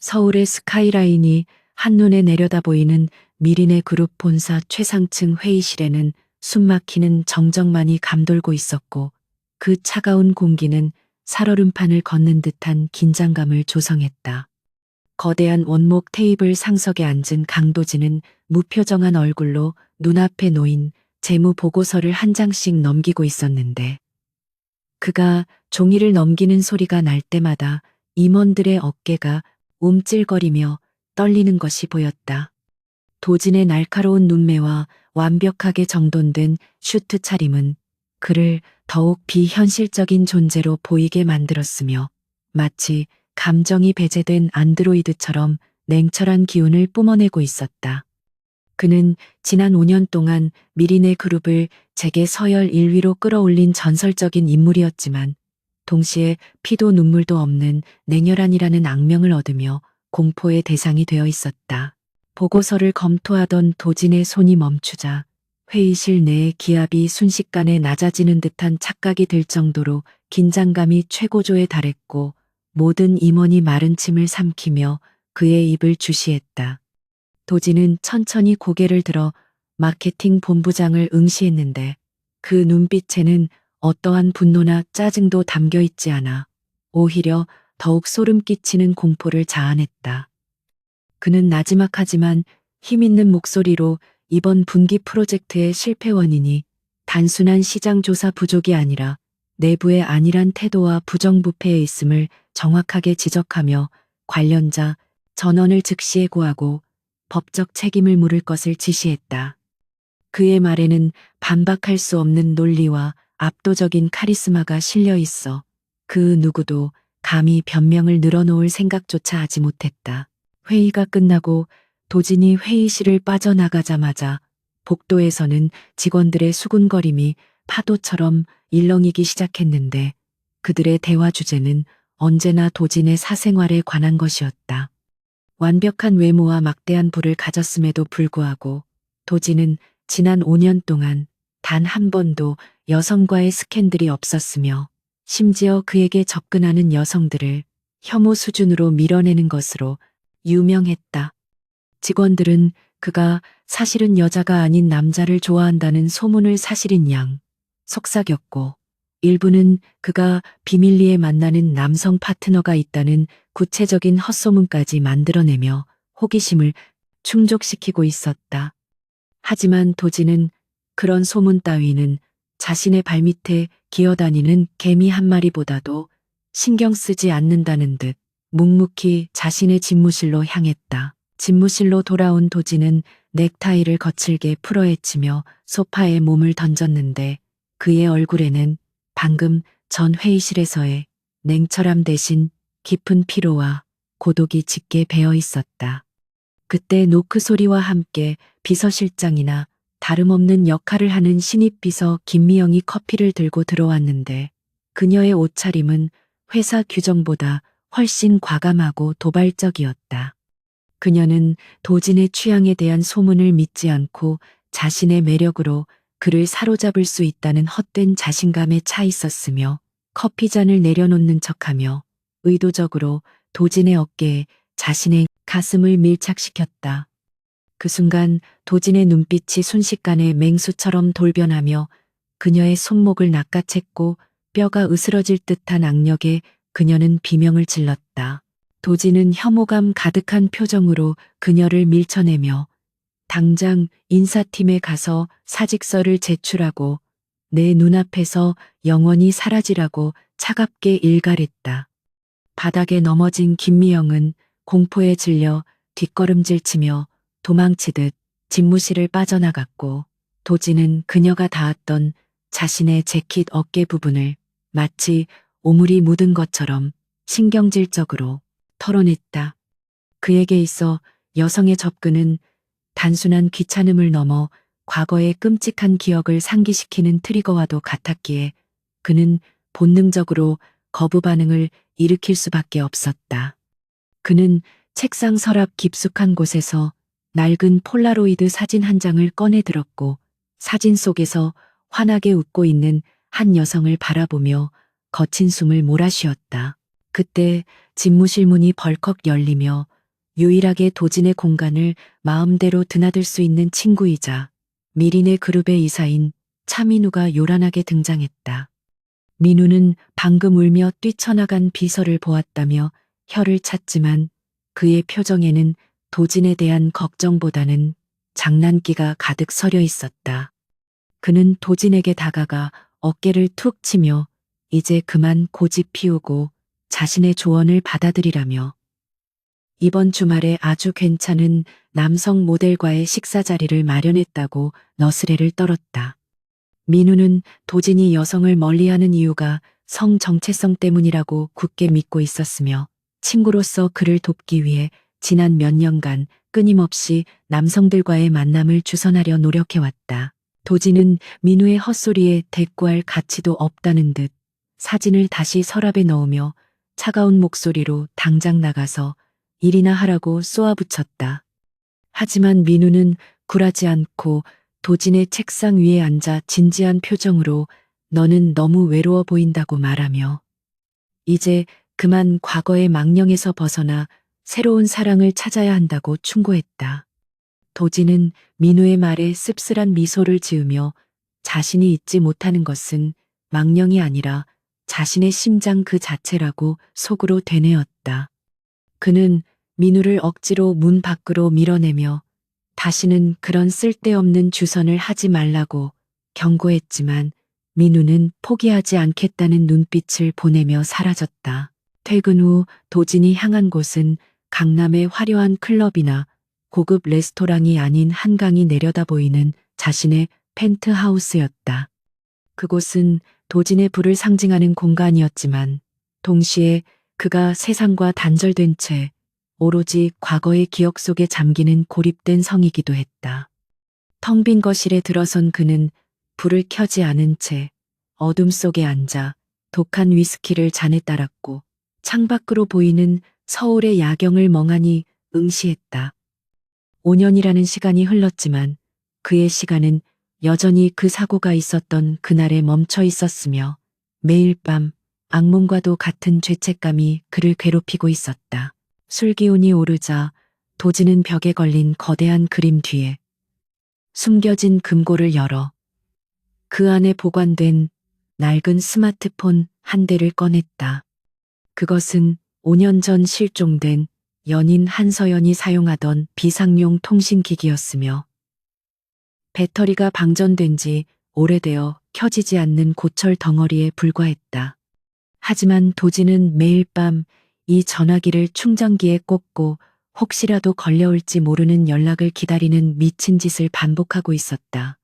서울의 스카이라인이 한눈에 내려다 보이는 미리네 그룹 본사 최상층 회의실에는 숨막히는 정적만이 감돌고 있었고 그 차가운 공기는 살얼음판을 걷는 듯한 긴장감을 조성했다. 거대한 원목 테이블 상석에 앉은 강도진은 무표정한 얼굴로 눈앞에 놓인 재무 보고서를 한 장씩 넘기고 있었는데 그가 종이를 넘기는 소리가 날 때마다 임원들의 어깨가 움찔거리며 떨리는 것이 보였다. 도진의 날카로운 눈매와 완벽하게 정돈된 슈트 차림은 그를 더욱 비현실적인 존재로 보이게 만들었으며 마치 감정이 배제된 안드로이드처럼 냉철한 기운을 뿜어내고 있었다. 그는 지난 5년 동안 미리네 그룹을 재계 서열 1위로 끌어올린 전설적인 인물이었지만 동시에 피도 눈물도 없는 냉혈한이라는 악명을 얻으며 공포의 대상이 되어 있었다. 보고서를 검토하던 도진의 손이 멈추자 회의실 내의 기압이 순식간에 낮아지는 듯한 착각이 들 정도로 긴장감이 최고조에 달했고 모든 임원이 마른 침을 삼키며 그의 입을 주시했다. 도진은 천천히 고개를 들어 마케팅 본부장을 응시했는데 그 눈빛에는 어떠한 분노나 짜증도 담겨 있지 않아 오히려 더욱 소름 끼치는 공포를 자아냈다. 그는 나지막하지만 힘있는 목소리로 이번 분기 프로젝트의 실패 원인이 단순한 시장 조사 부족이 아니라 내부의 안일한 태도와 부정부패에 있음을 정확하게 지적하며 관련자 전원을 즉시 해고하고 법적 책임을 물을 것을 지시했다. 그의 말에는 반박할 수 없는 논리와 압도적인 카리스마가 실려 있어 그 누구도 감히 변명을 늘어놓을 생각조차 하지 못했다. 회의가 끝나고 도진이 회의실을 빠져나가자마자 복도에서는 직원들의 수군거림이 파도처럼 일렁이기 시작했는데 그들의 대화 주제는 언제나 도진의 사생활에 관한 것이었다. 완벽한 외모와 막대한 부를 가졌음에도 불구하고 도진은 지난 5년 동안 단 한 번도 여성과의 스캔들이 없었으며 심지어 그에게 접근하는 여성들을 혐오 수준으로 밀어내는 것으로 유명했다. 직원들은 그가 사실은 여자가 아닌 남자를 좋아한다는 소문을 사실인 양 속삭였고 일부는 그가 비밀리에 만나는 남성 파트너가 있다는 구체적인 헛소문까지 만들어내며 호기심을 충족시키고 있었다. 하지만 도진은 그런 소문 따위는 자신의 발밑에 기어다니는 개미 한 마리보다도 신경 쓰지 않는다는 듯 묵묵히 자신의 집무실로 향했다. 집무실로 돌아온 도진은 넥타이를 거칠게 풀어헤치며 소파에 몸을 던졌는데 그의 얼굴에는 방금 전 회의실에서의 냉철함 대신 깊은 피로와 고독이 짙게 배어 있었다. 그때 노크 소리와 함께 비서실장이나 다름없는 역할을 하는 신입 비서 김미영이 커피를 들고 들어왔는데 그녀의 옷차림은 회사 규정보다 훨씬 과감하고 도발적이었다. 그녀는 도진의 취향에 대한 소문을 믿지 않고 자신의 매력으로 그를 사로잡을 수 있다는 헛된 자신감에 차 있었으며 커피잔을 내려놓는 척하며 의도적으로 도진의 어깨에 자신의 가슴을 밀착시켰다. 그 순간 도진의 눈빛이 순식간에 맹수처럼 돌변하며 그녀의 손목을 낚아챘고 뼈가 으스러질 듯한 악력에 그녀는 비명을 질렀다. 도진은 혐오감 가득한 표정으로 그녀를 밀쳐내며 당장 인사팀에 가서 사직서를 제출하고 내 눈앞에서 영원히 사라지라고 차갑게 일갈했다. 바닥에 넘어진 김미영은 공포에 질려 뒷걸음질치며 도망치듯 집무실을 빠져나갔고 도진은 그녀가 닿았던 자신의 재킷 어깨 부분을 마치 오물이 묻은 것처럼 신경질적으로 털어냈다. 그에게 있어 여성의 접근은 단순한 귀찮음을 넘어 과거의 끔찍한 기억을 상기시키는 트리거와도 같았기에 그는 본능적으로 거부 반응을 일으킬 수밖에 없었다. 그는 책상 서랍 깊숙한 곳에서 낡은 폴라로이드 사진 한 장을 꺼내 들었고 사진 속에서 환하게 웃고 있는 한 여성을 바라보며 거친 숨을 몰아쉬었다. 그때 집무실 문이 벌컥 열리며 유일하게 도진의 공간을 마음대로 드나들 수 있는 친구이자 미린의 그룹의 이사인 차민우가 요란하게 등장했다. 민우는 방금 울며 뛰쳐나간 비서를 보았다며 혀를 찼지만 그의 표정에는 도진에 대한 걱정보다는 장난기가 가득 서려 있었다. 그는 도진에게 다가가 어깨를 툭 치며 이제 그만 고집 피우고 자신의 조언을 받아들이라며 이번 주말에 아주 괜찮은 남성 모델과의 식사 자리를 마련했다고 너스레를 떨었다. 민우는 도진이 여성을 멀리하는 이유가 성 정체성 때문이라고 굳게 믿고 있었으며 친구로서 그를 돕기 위해 지난 몇 년간 끊임없이 남성들과의 만남을 주선하려 노력해왔다. 도진은 민우의 헛소리에 대꾸할 가치도 없다는 듯 사진을 다시 서랍에 넣으며 차가운 목소리로 당장 나가서 일이나 하라고 쏘아붙였다. 하지만 민우는 굴하지 않고 도진의 책상 위에 앉아 진지한 표정으로 너는 너무 외로워 보인다고 말하며 이제 그만 과거의 망령에서 벗어나 새로운 사랑을 찾아야 한다고 충고했다. 도진은 민우의 말에 씁쓸한 미소를 지으며 자신이 잊지 못하는 것은 망령이 아니라 자신의 심장 그 자체라고 속으로 되뇌었다. 그는 민우를 억지로 문 밖으로 밀어내며 다시는 그런 쓸데없는 주선을 하지 말라고 경고했지만 민우는 포기하지 않겠다는 눈빛을 보내며 사라졌다. 퇴근 후 도진이 향한 곳은 강남의 화려한 클럽이나 고급 레스토랑이 아닌 한강이 내려다 보이는 자신의 펜트하우스였다. 그곳은 도진의 부를 상징하는 공간이었지만 동시에 그가 세상과 단절된 채 오로지 과거의 기억 속에 잠기는 고립된 성이기도 했다. 텅 빈 거실에 들어선 그는 불을 켜지 않은 채 어둠 속에 앉아 독한 위스키를 잔에 따랐고 창밖으로 보이는 서울의 야경을 멍하니 응시했다. 5년이라는 시간이 흘렀지만 그의 시간은 여전히 그 사고가 있었던 그날에 멈춰 있었으며 매일 밤 악몽과도 같은 죄책감이 그를 괴롭히고 있었다. 술기운이 오르자 도진은 벽에 걸린 거대한 그림 뒤에 숨겨진 금고를 열어 그 안에 보관된 낡은 스마트폰 한 대를 꺼냈다. 그것은 5년 전 실종된 연인 한서연이 사용하던 비상용 통신기기였으며 배터리가 방전된 지 오래되어 켜지지 않는 고철 덩어리에 불과했다. 하지만 도진은 매일 밤 이 전화기를 충전기에 꽂고 혹시라도 걸려올지 모르는 연락을 기다리는 미친 짓을 반복하고 있었다.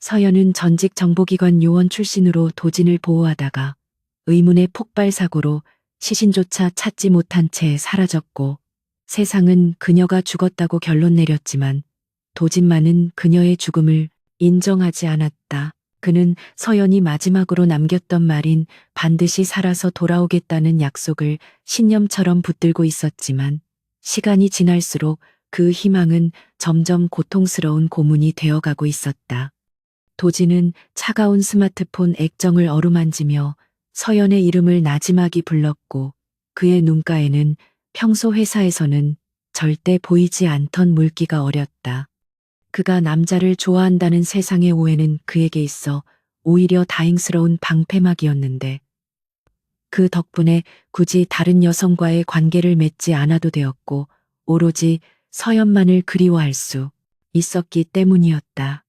서연은 전직 정보기관 요원 출신으로 도진을 보호하다가 의문의 폭발 사고로 시신조차 찾지 못한 채 사라졌고 세상은 그녀가 죽었다고 결론 내렸지만 도진만은 그녀의 죽음을 인정하지 않았다. 그는 서연이 마지막으로 남겼던 말인 반드시 살아서 돌아오겠다는 약속을 신념처럼 붙들고 있었지만 시간이 지날수록 그 희망은 점점 고통스러운 고문이 되어가고 있었다. 도진은 차가운 스마트폰 액정을 어루만지며 서연의 이름을 나지막이 불렀고 그의 눈가에는 평소 회사에서는 절대 보이지 않던 물기가 어렸다. 그가 남자를 좋아한다는 세상의 오해는 그에게 있어 오히려 다행스러운 방패막이었는데 그 덕분에 굳이 다른 여성과의 관계를 맺지 않아도 되었고 오로지 서연만을 그리워할 수 있었기 때문이었다.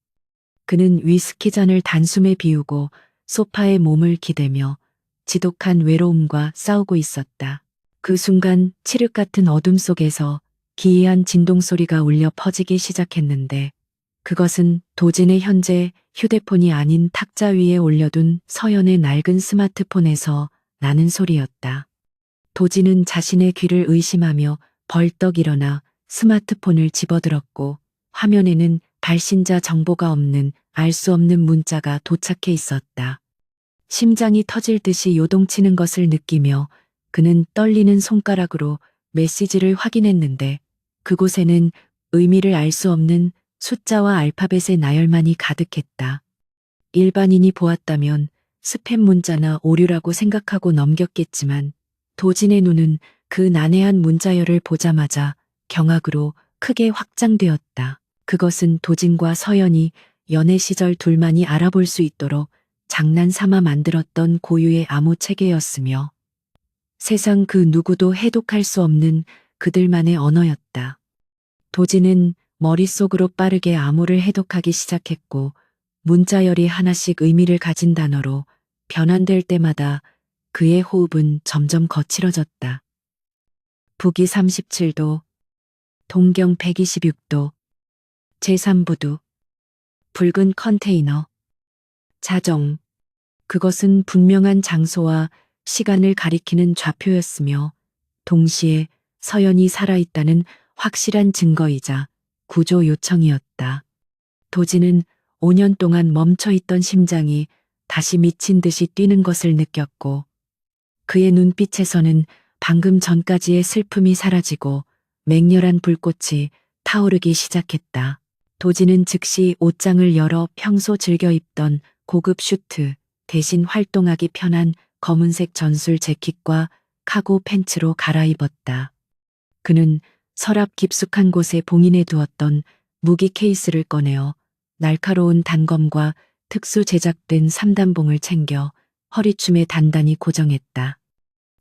그는 위스키 잔을 단숨에 비우고 소파에 몸을 기대며 지독한 외로움과 싸우고 있었다. 그 순간 칠흑 같은 어둠 속에서 기이한 진동 소리가 울려 퍼지기 시작했는데 그것은 도진의 현재 휴대폰이 아닌 탁자 위에 올려둔 서연의 낡은 스마트폰에서 나는 소리였다. 도진은 자신의 귀를 의심하며 벌떡 일어나 스마트폰을 집어들었고 화면에는 발신자 정보가 없는 알 수 없는 문자가 도착해 있었다. 심장이 터질 듯이 요동치는 것을 느끼며 그는 떨리는 손가락으로 메시지를 확인했는데 그곳에는 의미를 알 수 없는 숫자와 알파벳의 나열만이 가득했다. 일반인이 보았다면 스팸 문자나 오류라고 생각하고 넘겼겠지만 도진의 눈은 그 난해한 문자열을 보자마자 경악으로 크게 확장되었다. 그것은 도진과 서연이 연애 시절 둘만이 알아볼 수 있도록 장난삼아 만들었던 고유의 암호 체계였으며 세상 그 누구도 해독할 수 없는 그들만의 언어였다. 도진은 머릿속으로 빠르게 암호를 해독하기 시작했고 문자열이 하나씩 의미를 가진 단어로 변환될 때마다 그의 호흡은 점점 거칠어졌다. 북위 37도, 동경 126도, 제3부두, 붉은 컨테이너, 자정. 그것은 분명한 장소와 시간을 가리키는 좌표였으며 동시에 서연이 살아있다는 확실한 증거이자 구조 요청이었다. 도진은 5년 동안 멈춰있던 심장이 다시 미친 듯이 뛰는 것을 느꼈고 그의 눈빛에서는 방금 전까지의 슬픔이 사라지고 맹렬한 불꽃이 타오르기 시작했다. 도진은 즉시 옷장을 열어 평소 즐겨 입던 고급 슈트 대신 활동하기 편한 검은색 전술 재킷과 카고 팬츠로 갈아입었다. 그는 서랍 깊숙한 곳에 봉인해 두었던 무기 케이스를 꺼내어 날카로운 단검과 특수 제작된 3단봉을 챙겨 허리춤에 단단히 고정했다.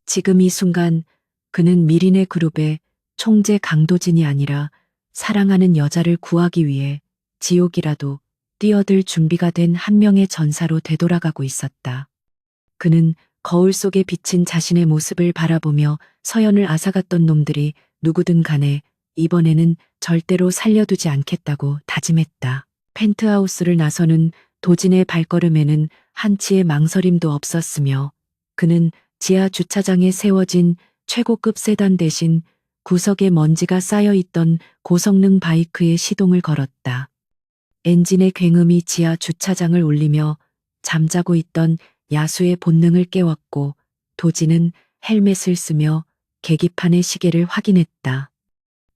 지금 이 순간 그는 미린의 그룹의 총재 강도진이 아니라 사랑하는 여자를 구하기 위해 지옥이라도 뛰어들 준비가 된 한 명의 전사로 되돌아가고 있었다. 그는 거울 속에 비친 자신의 모습을 바라보며 서연을 앗아갔던 놈들이 누구든 간에 이번에는 절대로 살려두지 않겠다고 다짐했다. 펜트하우스를 나서는 도진의 발걸음에는 한치의 망설임도 없었으며 그는 지하 주차장에 세워진 최고급 세단 대신 구석에 먼지가 쌓여있던 고성능 바이크에 시동을 걸었다. 엔진의 굉음이 지하 주차장을 울리며 잠자고 있던 야수의 본능을 깨웠고 도진은 헬멧을 쓰며 계기판의 시계를 확인했다.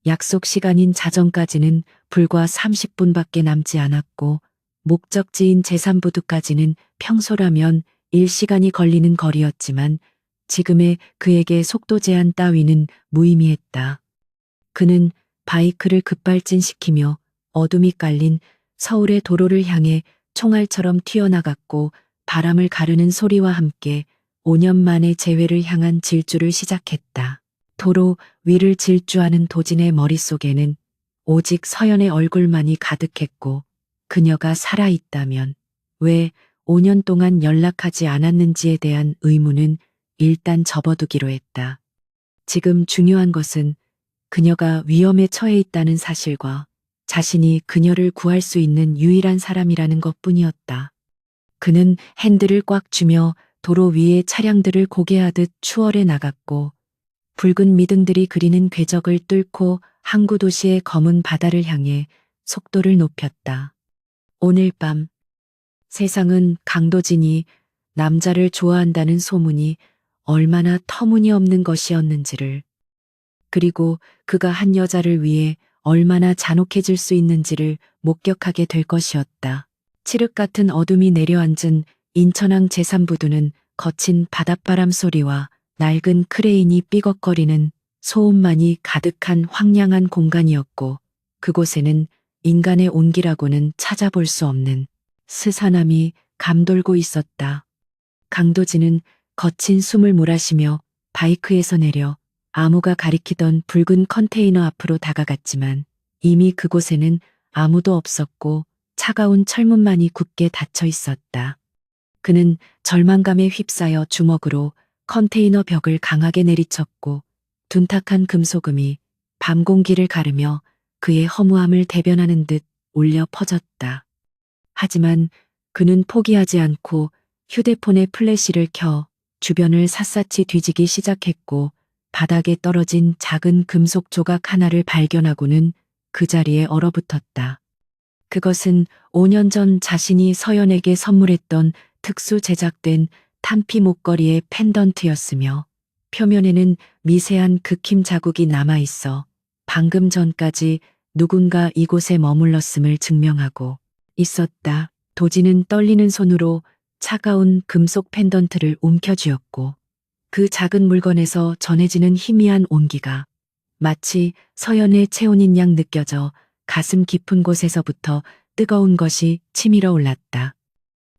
약속 시간인 자정까지는 불과 30분밖에 남지 않았고 목적지인 제3부두까지는 평소라면 1시간이 걸리는 거리였지만 지금의 그에게 속도 제한 따위는 무의미했다. 그는 바이크를 급발진시키며 어둠이 깔린 서울의 도로를 향해 총알처럼 튀어나갔고 바람을 가르는 소리와 함께 5년 만에 재회를 향한 질주를 시작했다. 도로 위를 질주하는 도진의 머릿속에는 오직 서연의 얼굴만이 가득했고 그녀가 살아있다면 왜 5년 동안 연락하지 않았는지에 대한 의문은 일단 접어두기로 했다. 지금 중요한 것은 그녀가 위험에 처해 있다는 사실과 자신이 그녀를 구할 수 있는 유일한 사람이라는 것뿐이었다. 그는 핸들을 꽉 쥐며 도로 위의 차량들을 고개하듯 추월해 나갔고 붉은 미등들이 그리는 궤적을 뚫고 항구 도시의 검은 바다를 향해 속도를 높였다. 오늘 밤 세상은 강도진이 남자를 좋아한다는 소문이 얼마나 터무니없는 것이었는지를 그리고 그가 한 여자를 위해 얼마나 잔혹해질 수 있는지를 목격하게 될 것이었다. 칠흑 같은 어둠이 내려앉은 인천항 제3부두는 거친 바닷바람 소리와 낡은 크레인이 삐걱거리는 소음만이 가득한 황량한 공간이었고 그곳에는 인간의 온기라고는 찾아볼 수 없는 스산함이 감돌고 있었다. 강도진은 거친 숨을 몰아쉬며 바이크에서 내려 암호가 가리키던 붉은 컨테이너 앞으로 다가갔지만 이미 그곳에는 아무도 없었고 차가운 철문만이 굳게 닫혀 있었다. 그는 절망감에 휩싸여 주먹으로 컨테이너 벽을 강하게 내리쳤고 둔탁한 금소금이 밤 공기를 가르며 그의 허무함을 대변하는 듯 울려 퍼졌다. 하지만 그는 포기하지 않고 휴대폰의 플래시를 켜 주변을 샅샅이 뒤지기 시작했고 바닥에 떨어진 작은 금속 조각 하나를 발견하고는 그 자리에 얼어붙었다. 그것은 5년 전 자신이 서연에게 선물했던 특수 제작된 탄피 목걸이의 펜던트였으며 표면에는 미세한 극힘 자국이 남아있어 방금 전까지 누군가 이곳에 머물렀음을 증명하고 있었다. 도진은 떨리는 손으로 차가운 금속 펜던트를 움켜쥐었고 그 작은 물건에서 전해지는 희미한 온기가 마치 서연의 체온인 양 느껴져 가슴 깊은 곳에서부터 뜨거운 것이 치밀어 올랐다.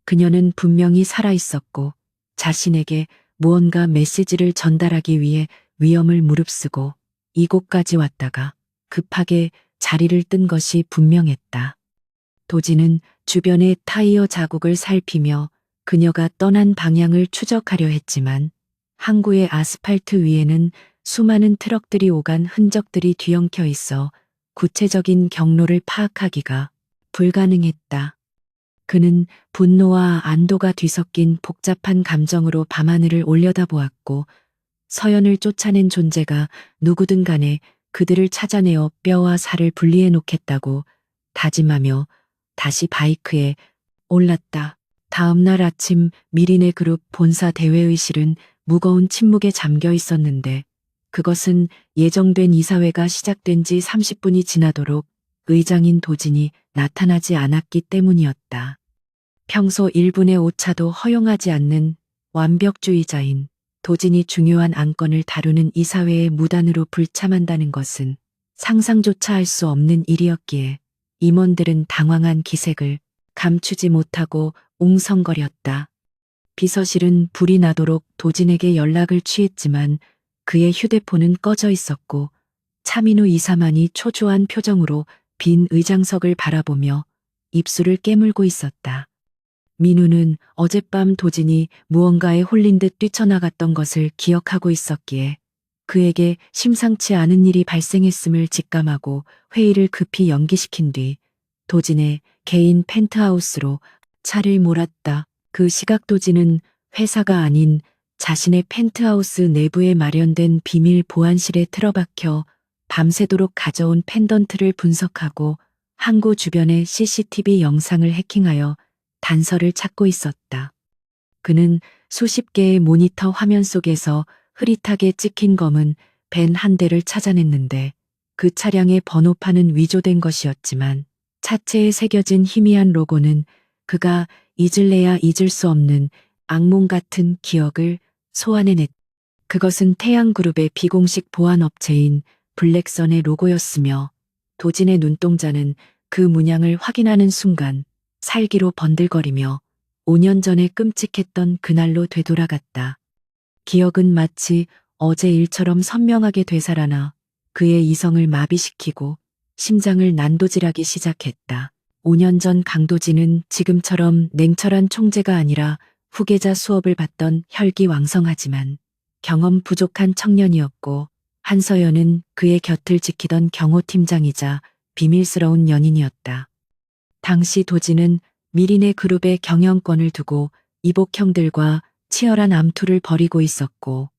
그녀는 분명히 살아있었고 자신에게 무언가 메시지를 전달하기 위해 위험을 무릅쓰고 이곳까지 왔다가 급하게 자리를 뜬 것이 분명했다. 도진은 주변의 타이어 자국을 살피며 그녀가 떠난 방향을 추적하려 했지만 항구의 아스팔트 위에는 수많은 트럭들이 오간 흔적들이 뒤엉켜 있어 구체적인 경로를 파악하기가 불가능했다. 그는 분노와 안도가 뒤섞인 복잡한 감정으로 밤하늘을 올려다보았고 서연을 쫓아낸 존재가 누구든 간에 그들을 찾아내어 뼈와 살을 분리해 놓겠다고 다짐하며 다시 바이크에 올랐다. 다음 날 아침 미리네 그룹 본사 대회의실은 무거운 침묵에 잠겨 있었는데 그것은 예정된 이사회가 시작된 지 30분이 지나도록 의장인 도진이 나타나지 않았기 때문이었다. 평소 1분의 오차도 허용하지 않는 완벽주의자인 도진이 중요한 안건을 다루는 이사회의 무단으로 불참한다는 것은 상상조차 할 수 없는 일이었기에 임원들은 당황한 기색을 감추지 못하고 웅성거렸다. 비서실은 불이 나도록 도진에게 연락을 취했지만 그의 휴대폰은 꺼져 있었고 차민우 이사만이 초조한 표정으로 빈 의장석을 바라보며 입술을 깨물고 있었다. 민우는 어젯밤 도진이 무언가에 홀린 듯 뛰쳐나갔던 것을 기억하고 있었기에 그에게 심상치 않은 일이 발생했음을 직감하고 회의를 급히 연기시킨 뒤 도진의 개인 펜트하우스로 차를 몰았다. 그 시각 도진은 회사가 아닌 자신의 펜트하우스 내부에 마련된 비밀 보안실에 틀어박혀 밤새도록 가져온 펜던트를 분석하고 항구 주변의 CCTV 영상을 해킹하여 단서를 찾고 있었다. 그는 수십 개의 모니터 화면 속에서 흐릿하게 찍힌 검은 벤 한 대를 찾아냈는데 그 차량의 번호판은 위조된 것이었지만 차체에 새겨진 희미한 로고는 그가 잊을래야 잊을 수 없는 악몽 같은 기억을 소환해냈다. 그것은 태양그룹의 비공식 보안업체인 블랙선의 로고였으며 도진의 눈동자는 그 문양을 확인하는 순간 살기로 번들거리며 5년 전에 끔찍했던 그날로 되돌아갔다. 기억은 마치 어제 일처럼 선명하게 되살아나 그의 이성을 마비시키고 심장을 난도질하기 시작했다. 5년 전 강도진은 지금처럼 냉철한 총재가 아니라 후계자 수업을 받던 혈기왕성하지만 경험 부족한 청년이었고 한서연은 그의 곁을 지키던 경호팀장이자 비밀스러운 연인이었다. 당시 도진은 미리네 그룹의 경영권을 두고 이복형들과 치열한 암투를 벌이고 있었고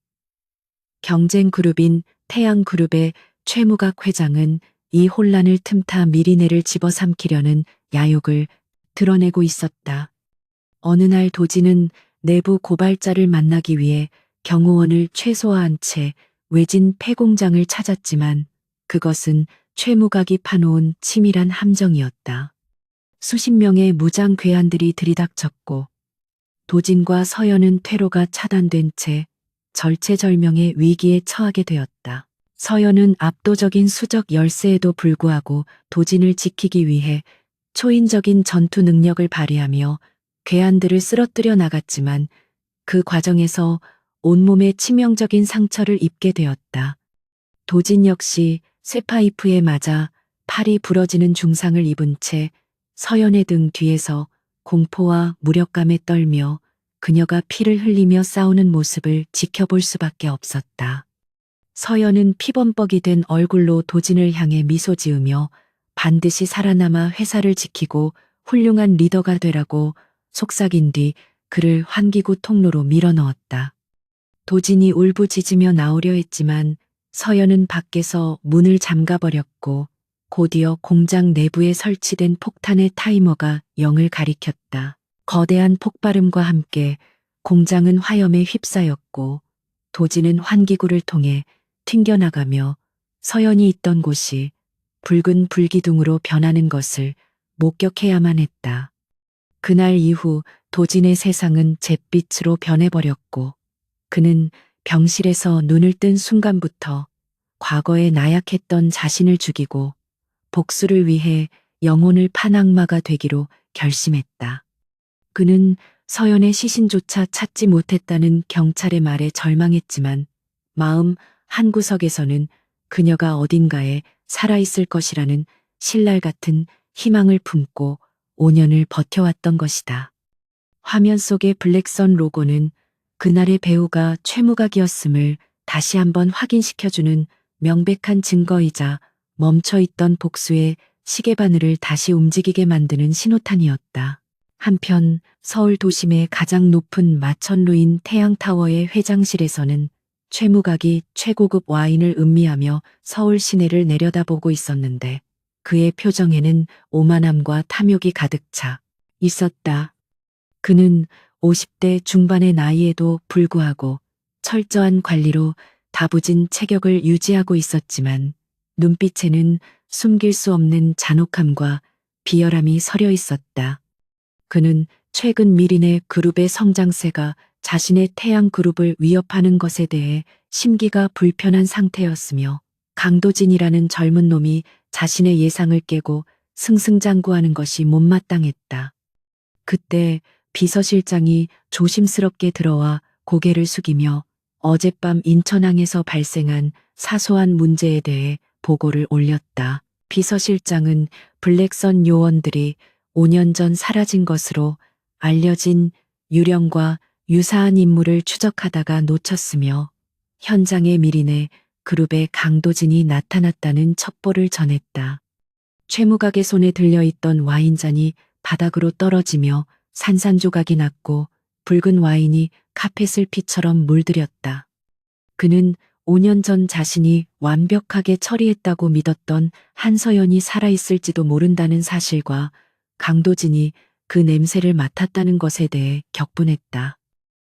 경쟁 그룹인 태양그룹의 최무각 회장은 이 혼란을 틈타 미리네를 집어삼키려는 야욕을 드러내고 있었다. 어느 날 도진은 내부 고발자를 만나기 위해 경호원을 최소화한 채 외진 폐공장을 찾았지만 그것은 최무각이 파놓은 치밀한 함정이었다. 수십 명의 무장 괴한들이 들이닥쳤고 도진과 서연은 퇴로가 차단된 채 절체절명의 위기에 처하게 되었다. 서연은 압도적인 수적 열세에도 불구하고 도진을 지키기 위해 초인적인 전투 능력을 발휘하며 괴한들을 쓰러뜨려 나갔지만 그 과정에서 온몸에 치명적인 상처를 입게 되었다. 도진 역시 쇠파이프에 맞아 팔이 부러지는 중상을 입은 채 서연의 등 뒤에서 공포와 무력감에 떨며 그녀가 피를 흘리며 싸우는 모습을 지켜볼 수밖에 없었다. 서연은 피범벅이 된 얼굴로 도진을 향해 미소 지으며 반드시 살아남아 회사를 지키고 훌륭한 리더가 되라고 속삭인 뒤 그를 환기구 통로로 밀어넣었다. 도진이 울부짖으며 나오려 했지만 서연은 밖에서 문을 잠가버렸고 곧이어 공장 내부에 설치된 폭탄의 타이머가 0을 가리켰다. 거대한 폭발음과 함께 공장은 화염에 휩싸였고 도진은 환기구를 통해 튕겨나가며 서연이 있던 곳이 붉은 불기둥으로 변하는 것을 목격해야만 했다. 그날 이후 도진의 세상은 잿빛으로 변해버렸고 그는 병실에서 눈을 뜬 순간부터 과거에 나약했던 자신을 죽이고 복수를 위해 영혼을 판 악마가 되기로 결심했다. 그는 서연의 시신조차 찾지 못했다는 경찰의 말에 절망했지만 마음 한구석에서는 그녀가 어딘가에 살아있을 것이라는 신랄 같은 희망을 품고 5년을 버텨왔던 것이다. 화면 속의 블랙선 로고는 그날의 배우가 최무각이었음을 다시 한번 확인시켜주는 명백한 증거이자 멈춰있던 복수의 시계바늘을 다시 움직이게 만드는 신호탄이었다. 한편 서울 도심의 가장 높은 마천루인 태양타워의 회장실에서는 최무각이 최고급 와인을 음미하며 서울 시내를 내려다보고 있었는데 그의 표정에는 오만함과 탐욕이 가득 차 있었다. 그는 50대 중반의 나이에도 불구하고 철저한 관리로 다부진 체격을 유지하고 있었지만 눈빛에는 숨길 수 없는 잔혹함과 비열함이 서려 있었다. 그는 최근 미린의 그룹의 성장세가 자신의 태양 그룹을 위협하는 것에 대해 심기가 불편한 상태였으며 강도진이라는 젊은 놈이 자신의 예상을 깨고 승승장구하는 것이 못마땅했다. 그때 비서실장이 조심스럽게 들어와 고개를 숙이며 어젯밤 인천항에서 발생한 사소한 문제에 대해 보고를 올렸다. 비서실장은 블랙선 요원들이 5년 전 사라진 것으로 알려진 유령과 유사한 인물을 추적하다가 놓쳤으며 현장에 미린의 그룹의 강도진이 나타났다는 첩보를 전했다. 최무각의 손에 들려있던 와인잔이 바닥으로 떨어지며 산산조각이 났고 붉은 와인이 카펫을 피처럼 물들였다. 그는 5년 전 자신이 완벽하게 처리했다고 믿었던 한서연이 살아있을지도 모른다는 사실과 강도진이 그 냄새를 맡았다는 것에 대해 격분했다.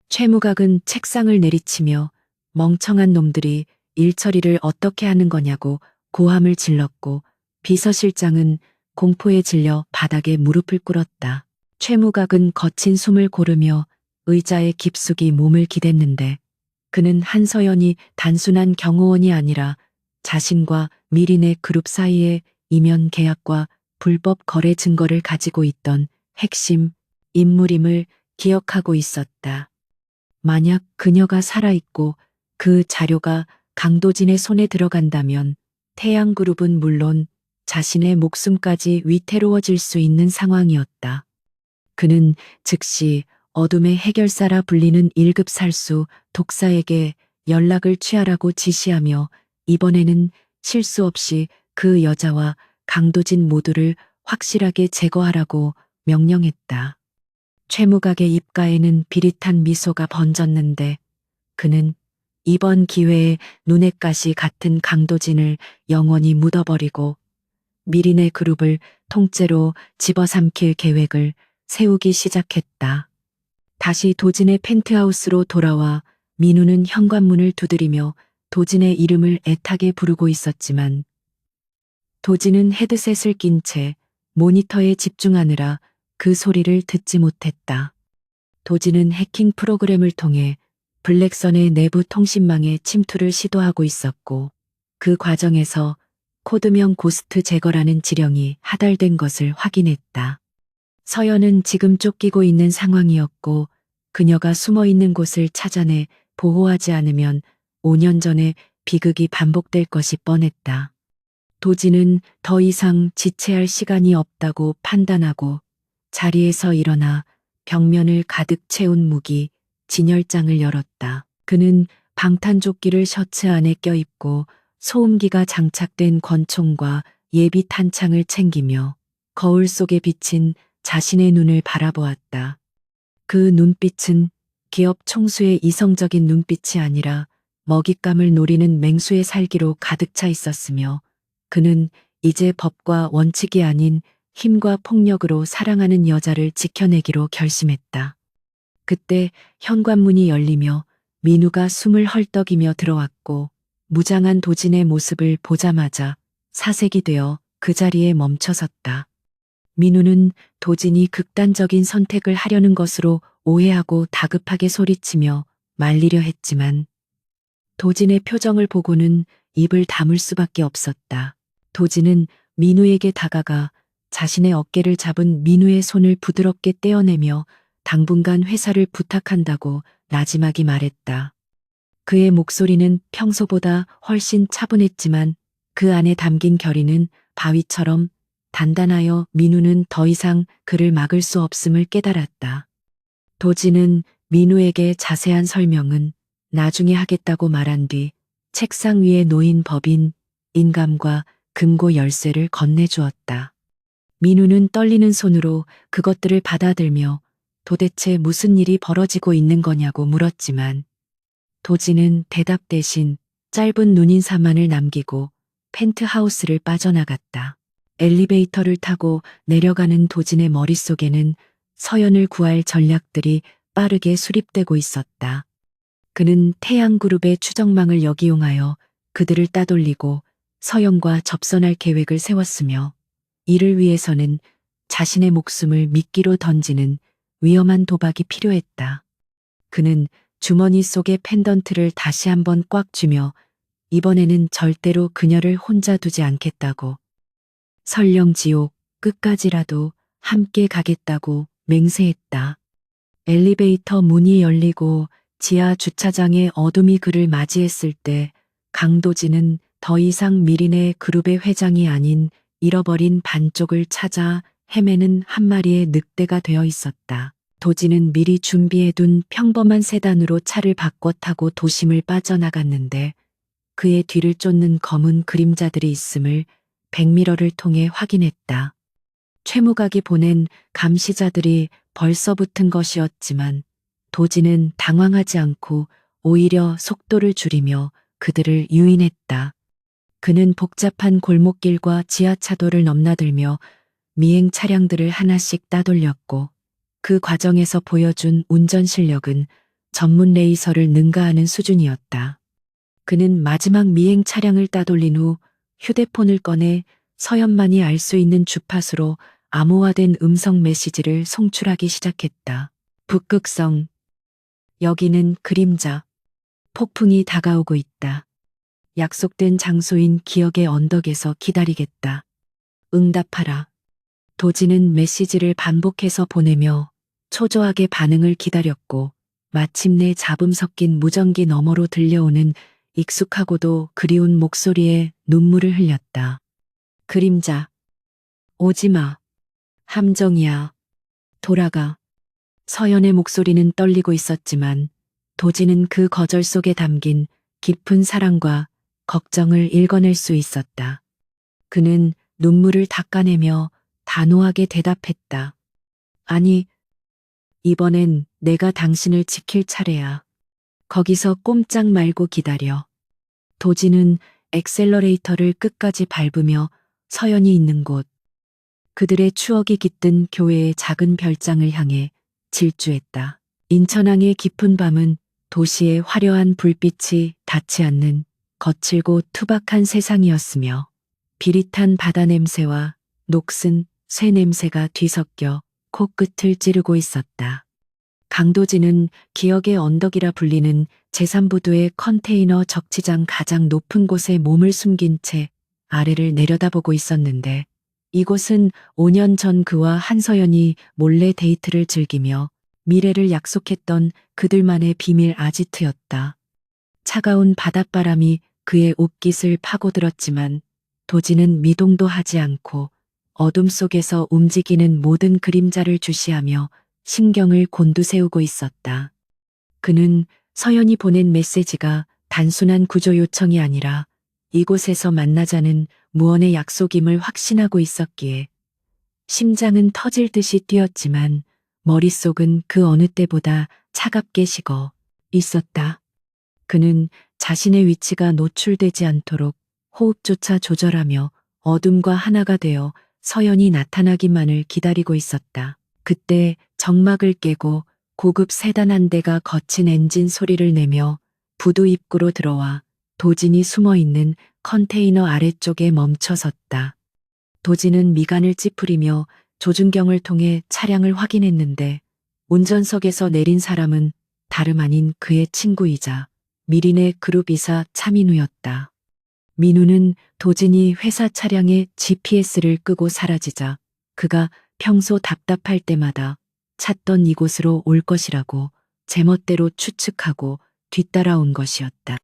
최무각은 책상을 내리치며 멍청한 놈들이 일 처리를 어떻게 하는 거냐고 고함을 질렀고 비서실장은 공포에 질려 바닥에 무릎을 꿇었다. 최무각은 거친 숨을 고르며 의자에 깊숙이 몸을 기댔는데 그는 한서연이 단순한 경호원이 아니라 자신과 미린의 그룹 사이의 이면 계약과 불법 거래 증거를 가지고 있던 핵심 인물임을 기억하고 있었다. 만약 그녀가 살아있고 그 자료가 강도진의 손에 들어간다면 태양그룹은 물론 자신의 목숨까지 위태로워질 수 있는 상황이었다. 그는 즉시 어둠의 해결사라 불리는 1급 살수 독사에게 연락을 취하라고 지시하며 이번에는 실수 없이 그 여자와 강도진 모두를 확실하게 제거하라고 명령했다. 최무각의 입가에는 비릿한 미소가 번졌는데 그는 이번 기회에 눈엣 가시 같은 강도진을 영원히 묻어버리고 미린의 그룹을 통째로 집어삼킬 계획을 세우기 시작했다. 다시 도진의 펜트하우스로 돌아와 민우는 현관문을 두드리며 도진의 이름을 애타게 부르고 있었지만 도진은 헤드셋을 낀 채 모니터에 집중하느라 그 소리를 듣지 못했다. 도진은 해킹 프로그램을 통해 블랙선의 내부 통신망에 침투를 시도하고 있었고 그 과정에서 코드명 고스트 제거라는 지령이 하달된 것을 확인했다. 서연은 지금 쫓기고 있는 상황이었고 그녀가 숨어 있는 곳을 찾아내 보호하지 않으면 5년 전의 비극이 반복될 것이 뻔했다. 도진은 더 이상 지체할 시간이 없다고 판단하고 자리에서 일어나 벽면을 가득 채운 무기, 진열장을 열었다. 그는 방탄조끼를 셔츠 안에 껴입고 소음기가 장착된 권총과 예비 탄창을 챙기며 거울 속에 비친 자신의 눈을 바라보았다. 그 눈빛은 기업 총수의 이성적인 눈빛이 아니라 먹잇감을 노리는 맹수의 살기로 가득 차 있었으며 그는 이제 법과 원칙이 아닌 힘과 폭력으로 사랑하는 여자를 지켜내기로 결심했다. 그때 현관문이 열리며 민우가 숨을 헐떡이며 들어왔고 무장한 도진의 모습을 보자마자 사색이 되어 그 자리에 멈춰섰다. 민우는 도진이 극단적인 선택을 하려는 것으로 오해하고 다급하게 소리치며 말리려 했지만 도진의 표정을 보고는 입을 다물 수밖에 없었다. 도진은 민우에게 다가가 자신의 어깨를 잡은 민우의 손을 부드럽게 떼어내며 당분간 회사를 부탁한다고 나지막이 말했다. 그의 목소리는 평소보다 훨씬 차분했지만 그 안에 담긴 결의는 바위처럼 단단하여 민우는 더 이상 그를 막을 수 없음을 깨달았다. 도진은 민우에게 자세한 설명은 나중에 하겠다고 말한 뒤 책상 위에 놓인 법인, 인감과 금고 열쇠를 건네주었다. 민우는 떨리는 손으로 그것들을 받아들며 도대체 무슨 일이 벌어지고 있는 거냐고 물었지만 도진은 대답 대신 짧은 눈인사만을 남기고 펜트하우스를 빠져나갔다. 엘리베이터를 타고 내려가는 도진의 머릿속에는 서연을 구할 전략들이 빠르게 수립되고 있었다. 그는 태양그룹의 추정망을 역이용하여 그들을 따돌리고 서연과 접선할 계획을 세웠으며 이를 위해서는 자신의 목숨을 미끼로 던지는 위험한 도박이 필요했다. 그는 주머니 속의 펜던트를 다시 한번 꽉 쥐며 이번에는 절대로 그녀를 혼자 두지 않겠다고, 설령 지옥 끝까지라도 함께 가겠다고 맹세했다. 엘리베이터 문이 열리고 지하 주차장의 어둠이 그를 맞이했을 때 강도진은 더 이상 미린의 그룹의 회장이 아닌 잃어버린 반쪽을 찾아 헤매는 한 마리의 늑대가 되어 있었다. 도진은 미리 준비해둔 평범한 세단으로 차를 바꿔 타고 도심을 빠져나갔는데 그의 뒤를 쫓는 검은 그림자들이 있음을 백미러를 통해 확인했다. 최무각이 보낸 감시자들이 벌써 붙은 것이었지만 도진은 당황하지 않고 오히려 속도를 줄이며 그들을 유인했다. 그는 복잡한 골목길과 지하차도를 넘나들며 미행 차량들을 하나씩 따돌렸고 그 과정에서 보여준 운전 실력은 전문 레이서를 능가하는 수준이었다. 그는 마지막 미행 차량을 따돌린 후 휴대폰을 꺼내 서연만이 알 수 있는 주파수로 암호화된 음성 메시지를 송출하기 시작했다. 북극성. 여기는 그림자. 폭풍이 다가오고 있다. 약속된 장소인 기억의 언덕에서 기다리겠다. 응답하라. 도진은 메시지를 반복해서 보내며 초조하게 반응을 기다렸고 마침내 잡음 섞인 무전기 너머로 들려오는 익숙하고도 그리운 목소리에 눈물을 흘렸다. 그림자. 오지마. 함정이야. 돌아가. 서연의 목소리는 떨리고 있었지만 도진은 그 거절 속에 담긴 깊은 사랑과 걱정을 읽어낼 수 있었다. 그는 눈물을 닦아내며 단호하게 대답했다. 아니, 이번엔 내가 당신을 지킬 차례야. 거기서 꼼짝 말고 기다려. 도진은 엑셀러레이터를 끝까지 밟으며 서연이 있는 곳, 그들의 추억이 깃든 교회의 작은 별장을 향해 질주했다. 인천항의 깊은 밤은 도시의 화려한 불빛이 닿지 않는 거칠고 투박한 세상이었으며 비릿한 바다 냄새와 녹슨 쇠 냄새가 뒤섞여 코끝을 찌르고 있었다. 강도진은 기억의 언덕이라 불리는 제3부두의 컨테이너 적치장 가장 높은 곳에 몸을 숨긴 채 아래를 내려다보고 있었는데 이곳은 5년 전 그와 한서연이 몰래 데이트를 즐기며 미래를 약속했던 그들만의 비밀 아지트였다. 차가운 바닷바람이 그의 옷깃을 파고들었지만 도진은 미동도 하지 않고 어둠 속에서 움직이는 모든 그림자를 주시하며 신경을 곤두세우고 있었다. 그는 서연이 보낸 메시지가 단순한 구조 요청이 아니라 이곳에서 만나자는 무언의 약속임을 확신하고 있었기에 심장은 터질 듯이 뛰었지만 머릿속은 그 어느 때보다 차갑게 식어 있었다. 그는 자신의 위치가 노출되지 않도록 호흡조차 조절하며 어둠과 하나가 되어 서연이 나타나기만을 기다리고 있었다. 그때 정막을 깨고 고급 세단 한 대가 거친 엔진 소리를 내며 부두 입구로 들어와 도진이 숨어있는 컨테이너 아래쪽에 멈춰섰다. 도진은 미간을 찌푸리며 조준경을 통해 차량을 확인했는데 운전석에서 내린 사람은 다름 아닌 그의 친구이자 미린의 그룹 이사 차민우였다. 민우는 도진이 회사 차량에 GPS를 끄고 사라지자 그가 평소 답답할 때마다 찾던 이곳으로 올 것이라고 제멋대로 추측하고 뒤따라온 것이었다.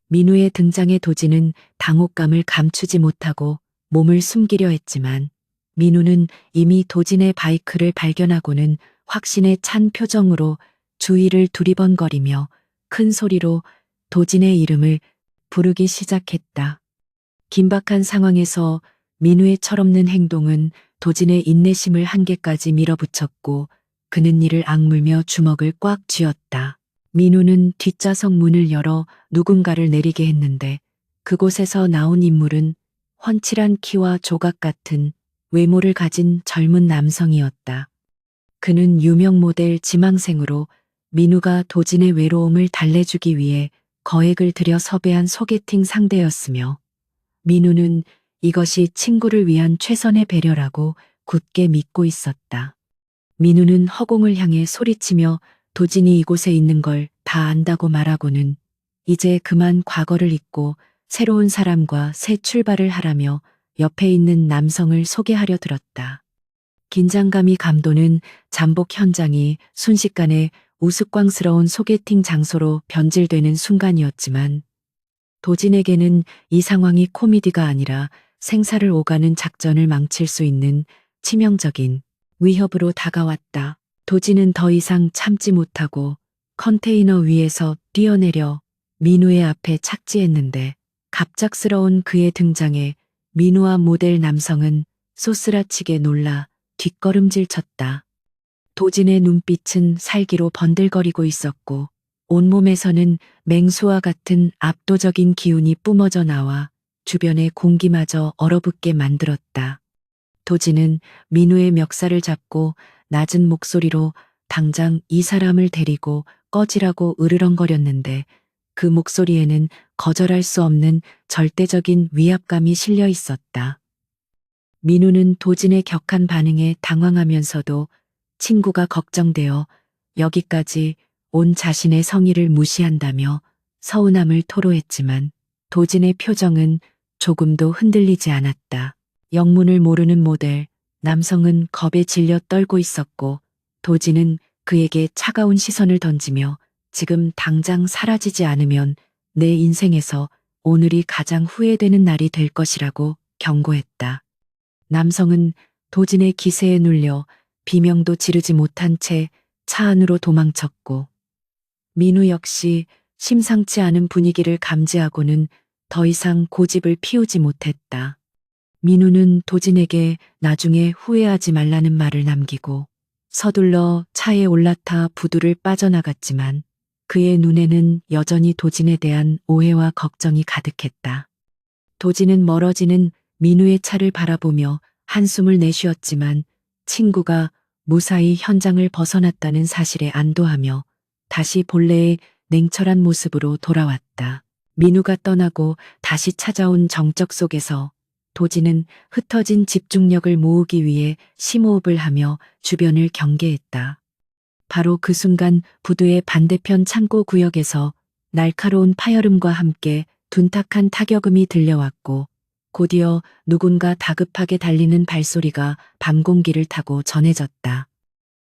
민우의 등장에 도진은 당혹감을 감추지 못하고 몸을 숨기려 했지만 민우는 이미 도진의 바이크를 발견하고는 확신에 찬 표정으로 주위를 두리번거리며 큰 소리로 도진의 이름을 부르기 시작했다. 긴박한 상황에서 민우의 철없는 행동은 도진의 인내심을 한계까지 밀어붙였고 그는 이를 악물며 주먹을 꽉 쥐었다. 민우는 뒷좌석 문을 열어 누군가를 내리게 했는데 그곳에서 나온 인물은 훤칠한 키와 조각 같은 외모를 가진 젊은 남성이었다. 그는 유명 모델 지망생으로 민우가 도진의 외로움을 달래주기 위해 거액을 들여 섭외한 소개팅 상대였으며 민우는 이것이 친구를 위한 최선의 배려라고 굳게 믿고 있었다. 민우는 허공을 향해 소리치며 도진이 이곳에 있는 걸 다 안다고 말하고는 이제 그만 과거를 잊고 새로운 사람과 새 출발을 하라며 옆에 있는 남성을 소개하려 들었다. 긴장감이 감도는 잠복 현장이 순식간에 우스꽝스러운 소개팅 장소로 변질되는 순간이었지만 도진에게는 이 상황이 코미디가 아니라 생사를 오가는 작전을 망칠 수 있는 치명적인 위협으로 다가왔다. 도진은 더 이상 참지 못하고 컨테이너 위에서 뛰어내려 민우의 앞에 착지했는데 갑작스러운 그의 등장에 민우와 모델 남성은 소스라치게 놀라 뒷걸음질 쳤다. 도진의 눈빛은 살기로 번들거리고 있었고 온몸에서는 맹수와 같은 압도적인 기운이 뿜어져 나와 주변의 공기마저 얼어붙게 만들었다. 도진은 민우의 멱살을 잡고 낮은 목소리로 당장 이 사람을 데리고 꺼지라고 으르렁거렸는데 그 목소리에는 거절할 수 없는 절대적인 위압감이 실려 있었다. 민우는 도진의 격한 반응에 당황하면서도 친구가 걱정되어 여기까지 온 자신의 성의를 무시한다며 서운함을 토로했지만 도진의 표정은 조금도 흔들리지 않았다. 영문을 모르는 모델, 남성은 겁에 질려 떨고 있었고 도진은 그에게 차가운 시선을 던지며 지금 당장 사라지지 않으면 내 인생에서 오늘이 가장 후회되는 날이 될 것이라고 경고했다. 남성은 도진의 기세에 눌려 비명도 지르지 못한 채 차 안으로 도망쳤고 민우 역시 심상치 않은 분위기를 감지하고는 더 이상 고집을 피우지 못했다. 민우는 도진에게 나중에 후회하지 말라는 말을 남기고 서둘러 차에 올라타 부두를 빠져나갔지만 그의 눈에는 여전히 도진에 대한 오해와 걱정이 가득했다. 도진은 멀어지는 민우의 차를 바라보며 한숨을 내쉬었지만 친구가 무사히 현장을 벗어났다는 사실에 안도하며 다시 본래의 냉철한 모습으로 돌아왔다. 민우가 떠나고 다시 찾아온 정적 속에서 도진은 흩어진 집중력을 모으기 위해 심호흡을 하며 주변을 경계했다. 바로 그 순간 부두의 반대편 창고 구역에서 날카로운 파열음과 함께 둔탁한 타격음이 들려왔고 곧이어 누군가 다급하게 달리는 발소리가 밤 공기를 타고 전해졌다.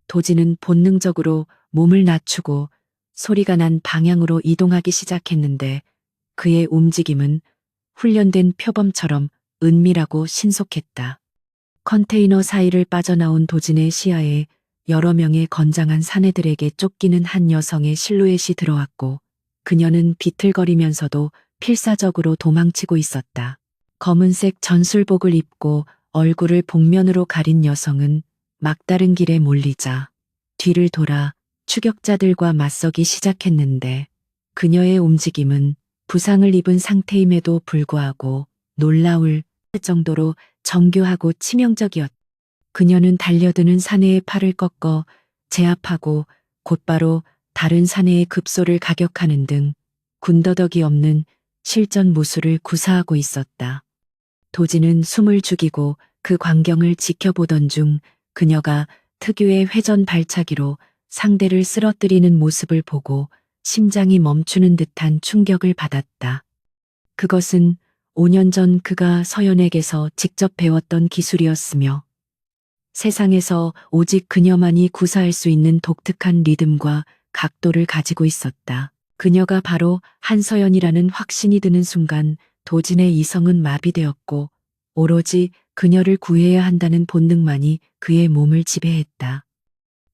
도진은 본능적으로 몸을 낮추고 소리가 난 방향으로 이동하기 시작했는데 그의 움직임은 훈련된 표범처럼 은밀하고 신속했다. 컨테이너 사이를 빠져나온 도진의 시야에 여러 명의 건장한 사내들에게 쫓기는 한 여성의 실루엣이 들어왔고 그녀는 비틀거리면서도 필사적으로 도망치고 있었다. 검은색 전술복을 입고 얼굴을 복면으로 가린 여성은 막다른 길에 몰리자 뒤를 돌아 추격자들과 맞서기 시작했는데 그녀의 움직임은 부상을 입은 상태임에도 불구하고 놀라울 정도로 정교하고 치명적이었다. 그녀는 달려드는 사내의 팔을 꺾어 제압하고 곧바로 다른 사내의 급소를 가격하는 등 군더더기 없는 실전 무술을 구사하고 있었다. 도진은 숨을 죽이고 그 광경을 지켜보던 중 그녀가 특유의 회전 발차기로 상대를 쓰러뜨리는 모습을 보고 심장이 멈추는 듯한 충격을 받았다. 그것은 5년 전 그가 서연에게서 직접 배웠던 기술이었으며 세상에서 오직 그녀만이 구사할 수 있는 독특한 리듬과 각도를 가지고 있었다. 그녀가 바로 한서연이라는 확신이 드는 순간 도진의 이성은 마비되었고 오로지 그녀를 구해야 한다는 본능만이 그의 몸을 지배했다.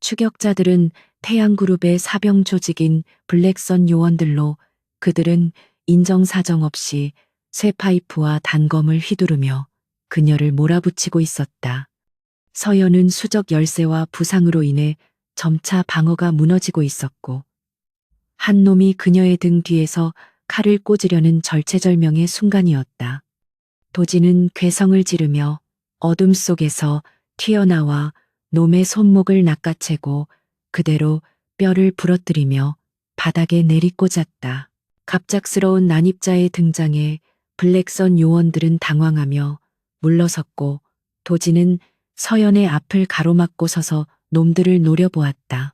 추격자들은 태양그룹의 사병 조직인 블랙선 요원들로 그들은 인정사정 없이 쇠파이프와 단검을 휘두르며 그녀를 몰아붙이고 있었다. 서연은 수적 열쇠와 부상으로 인해 점차 방어가 무너지고 있었고 한 놈이 그녀의 등 뒤에서 칼을 꽂으려는 절체절명의 순간이었다. 도진은 괴성을 지르며 어둠 속에서 튀어나와 놈의 손목을 낚아채고 그대로 뼈를 부러뜨리며 바닥에 내리꽂았다. 갑작스러운 난입자의 등장에 블랙선 요원들은 당황하며 물러섰고 도진은 서연의 앞을 가로막고 서서 놈들을 노려보았다.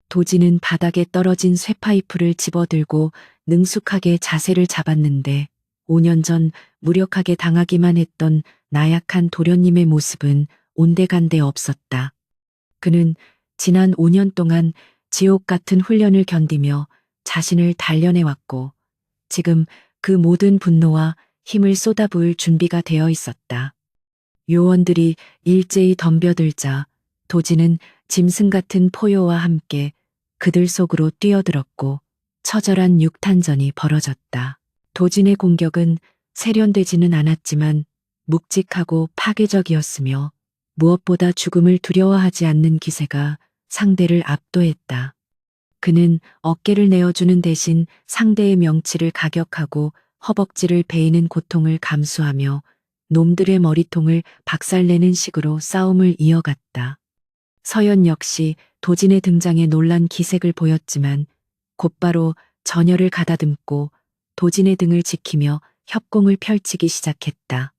도진은 바닥에 떨어진 쇠파이프를 집어들고 능숙하게 자세를 잡았는데 5년 전 무력하게 당하기만 했던 나약한 도련님의 모습은 온데간데 없었다. 그는 지난 5년 동안 지옥 같은 훈련을 견디며 자신을 단련해왔고 지금 그 모든 분노와 힘을 쏟아부을 준비가 되어 있었다. 요원들이 일제히 덤벼들자 도진은 짐승 같은 포효와 함께 그들 속으로 뛰어들었고 처절한 육탄전이 벌어졌다. 도진의 공격은 세련되지는 않았지만 묵직하고 파괴적이었으며 무엇보다 죽음을 두려워하지 않는 기세가 상대를 압도했다. 그는 어깨를 내어주는 대신 상대의 명치를 가격하고 허벅지를 베이는 고통을 감수하며 놈들의 머리통을 박살내는 식으로 싸움을 이어갔다. 서연 역시 도진의 등장에 놀란 기색을 보였지만 곧바로 전열을 가다듬고 도진의 등을 지키며 협공을 펼치기 시작했다.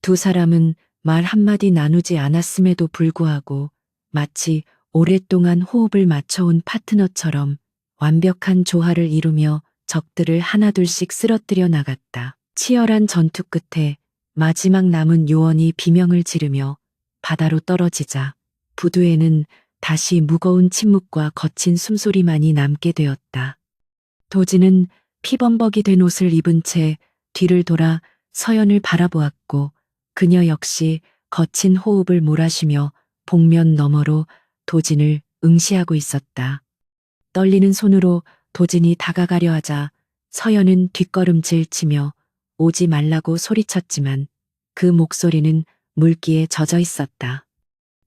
두 사람은 말 한마디 나누지 않았음에도 불구하고 마치 오랫동안 호흡을 맞춰온 파트너처럼 완벽한 조화를 이루며 적들을 하나둘씩 쓰러뜨려 나갔다. 치열한 전투 끝에 마지막 남은 요원이 비명을 지르며 바다로 떨어지자 부두에는 다시 무거운 침묵과 거친 숨소리만이 남게 되었다. 도진은 피범벅이 된 옷을 입은 채 뒤를 돌아 서연을 바라보았고 그녀 역시 거친 호흡을 몰아쉬며 복면 너머로 도진을 응시하고 있었다. 떨리는 손으로 도진이 다가가려 하자 서연은 뒷걸음질 치며 오지 말라고 소리쳤지만 그 목소리는 물기에 젖어 있었다.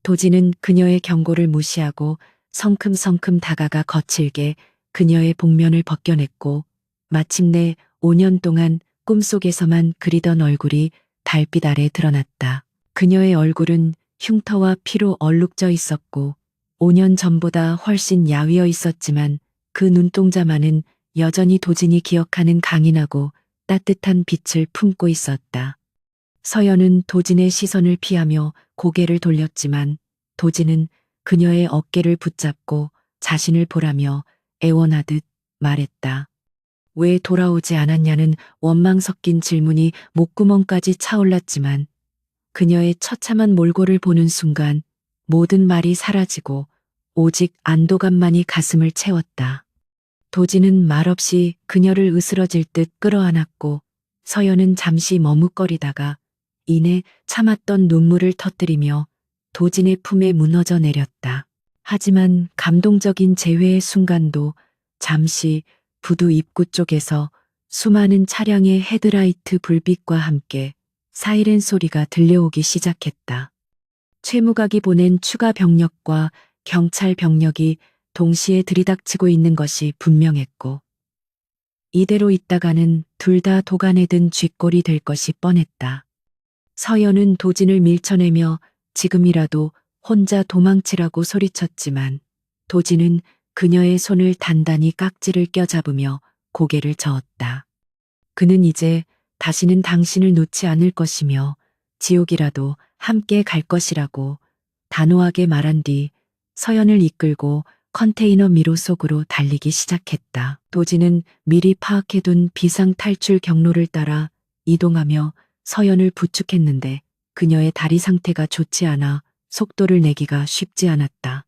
도진은 그녀의 경고를 무시하고 성큼성큼 다가가 거칠게 그녀의 복면을 벗겨냈고 마침내 5년 동안 꿈속에서만 그리던 얼굴이 달빛 아래 드러났다. 그녀의 얼굴은 흉터와 피로 얼룩져 있었고 5년 전보다 훨씬 야위어 있었지만 그 눈동자만은 여전히 도진이 기억하는 강인하고 따뜻한 빛을 품고 있었다. 서연은 도진의 시선을 피하며 고개를 돌렸지만 도진은 그녀의 어깨를 붙잡고 자신을 보라며 애원하듯 말했다. 왜 돌아오지 않았냐는 원망 섞인 질문이 목구멍까지 차올랐지만 그녀의 처참한 몰골을 보는 순간 모든 말이 사라지고 오직 안도감만이 가슴을 채웠다. 도진은 말없이 그녀를 으스러질 듯 끌어안았고 서연은 잠시 머뭇거리다가 이내 참았던 눈물을 터뜨리며 도진의 품에 무너져 내렸다. 하지만 감동적인 재회의 순간도 잠시 부두 입구 쪽에서 수많은 차량의 헤드라이트 불빛과 함께 사이렌 소리가 들려오기 시작했다. 최무각이 보낸 추가 병력과 경찰 병력이 동시에 들이닥치고 있는 것이 분명했고 이대로 있다가는 둘 다 도간에 든 쥐꼴이 될 것이 뻔했다. 서연은 도진을 밀쳐내며 지금이라도 혼자 도망치라고 소리쳤지만 도진은 그녀의 손을 단단히 깍지를 껴잡으며 고개를 저었다. 그는 이제 다시는 당신을 놓지 않을 것이며 지옥이라도 함께 갈 것이라고 단호하게 말한 뒤 서연을 이끌고 컨테이너 미로 속으로 달리기 시작했다. 도진은 미리 파악해둔 비상 탈출 경로를 따라 이동하며 서연을 부축했는데 그녀의 다리 상태가 좋지 않아 속도를 내기가 쉽지 않았다.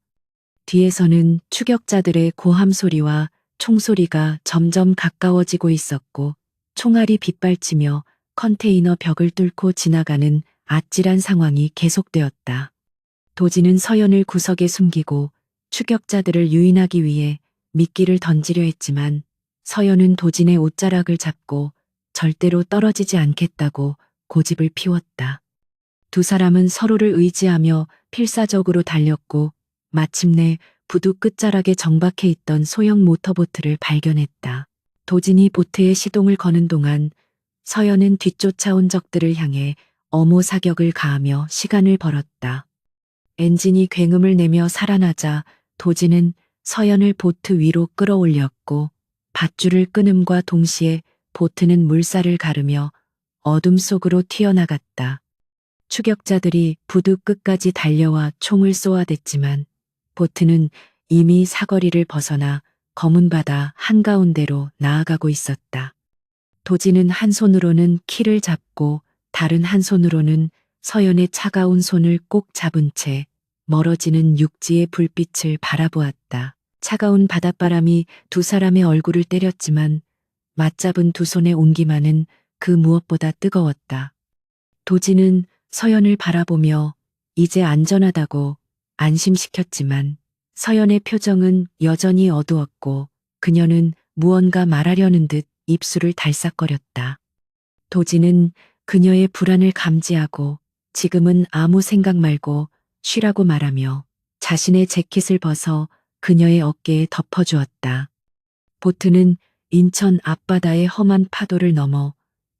뒤에서는 추격자들의 고함 소리와 총소리가 점점 가까워지고 있었고 총알이 빗발치며 컨테이너 벽을 뚫고 지나가는 아찔한 상황이 계속되었다. 도지는 서연을 구석에 숨기고 추격자들을 유인하기 위해 미끼를 던지려 했지만 서연은 도진의 옷자락을 잡고 절대로 떨어지지 않겠다고 고집을 피웠다. 두 사람은 서로를 의지하며 필사적으로 달렸고 마침내 부두 끝자락에 정박해 있던 소형 모터보트를 발견했다. 도진이 보트에 시동을 거는 동안 서연은 뒤쫓아온 적들을 향해 어모 사격을 가하며 시간을 벌었다. 엔진이 굉음을 내며 살아나자 도진은 서연을 보트 위로 끌어올렸고 밧줄을 끊음과 동시에 보트는 물살을 가르며 어둠 속으로 튀어나갔다. 추격자들이 부두 끝까지 달려와 총을 쏘아댔지만 보트는 이미 사거리를 벗어나 검은 바다 한가운데로 나아가고 있었다. 도지는 한 손으로는 키를 잡고 다른 한 손으로는 서연의 차가운 손을 꼭 잡은 채 멀어지는 육지의 불빛을 바라보았다. 차가운 바닷바람이 두 사람의 얼굴을 때렸지만 맞잡은 두 손의 온기만은 그 무엇보다 뜨거웠다. 도지는 서연을 바라보며 이제 안전하다고 안심시켰지만 서연의 표정은 여전히 어두웠고 그녀는 무언가 말하려는 듯 입술을 달싹거렸다. 도지는 그녀의 불안을 감지하고 지금은 아무 생각 말고 쉬라고 말하며 자신의 재킷을 벗어 그녀의 어깨에 덮어주었다. 보트는 인천 앞바다의 험한 파도를 넘어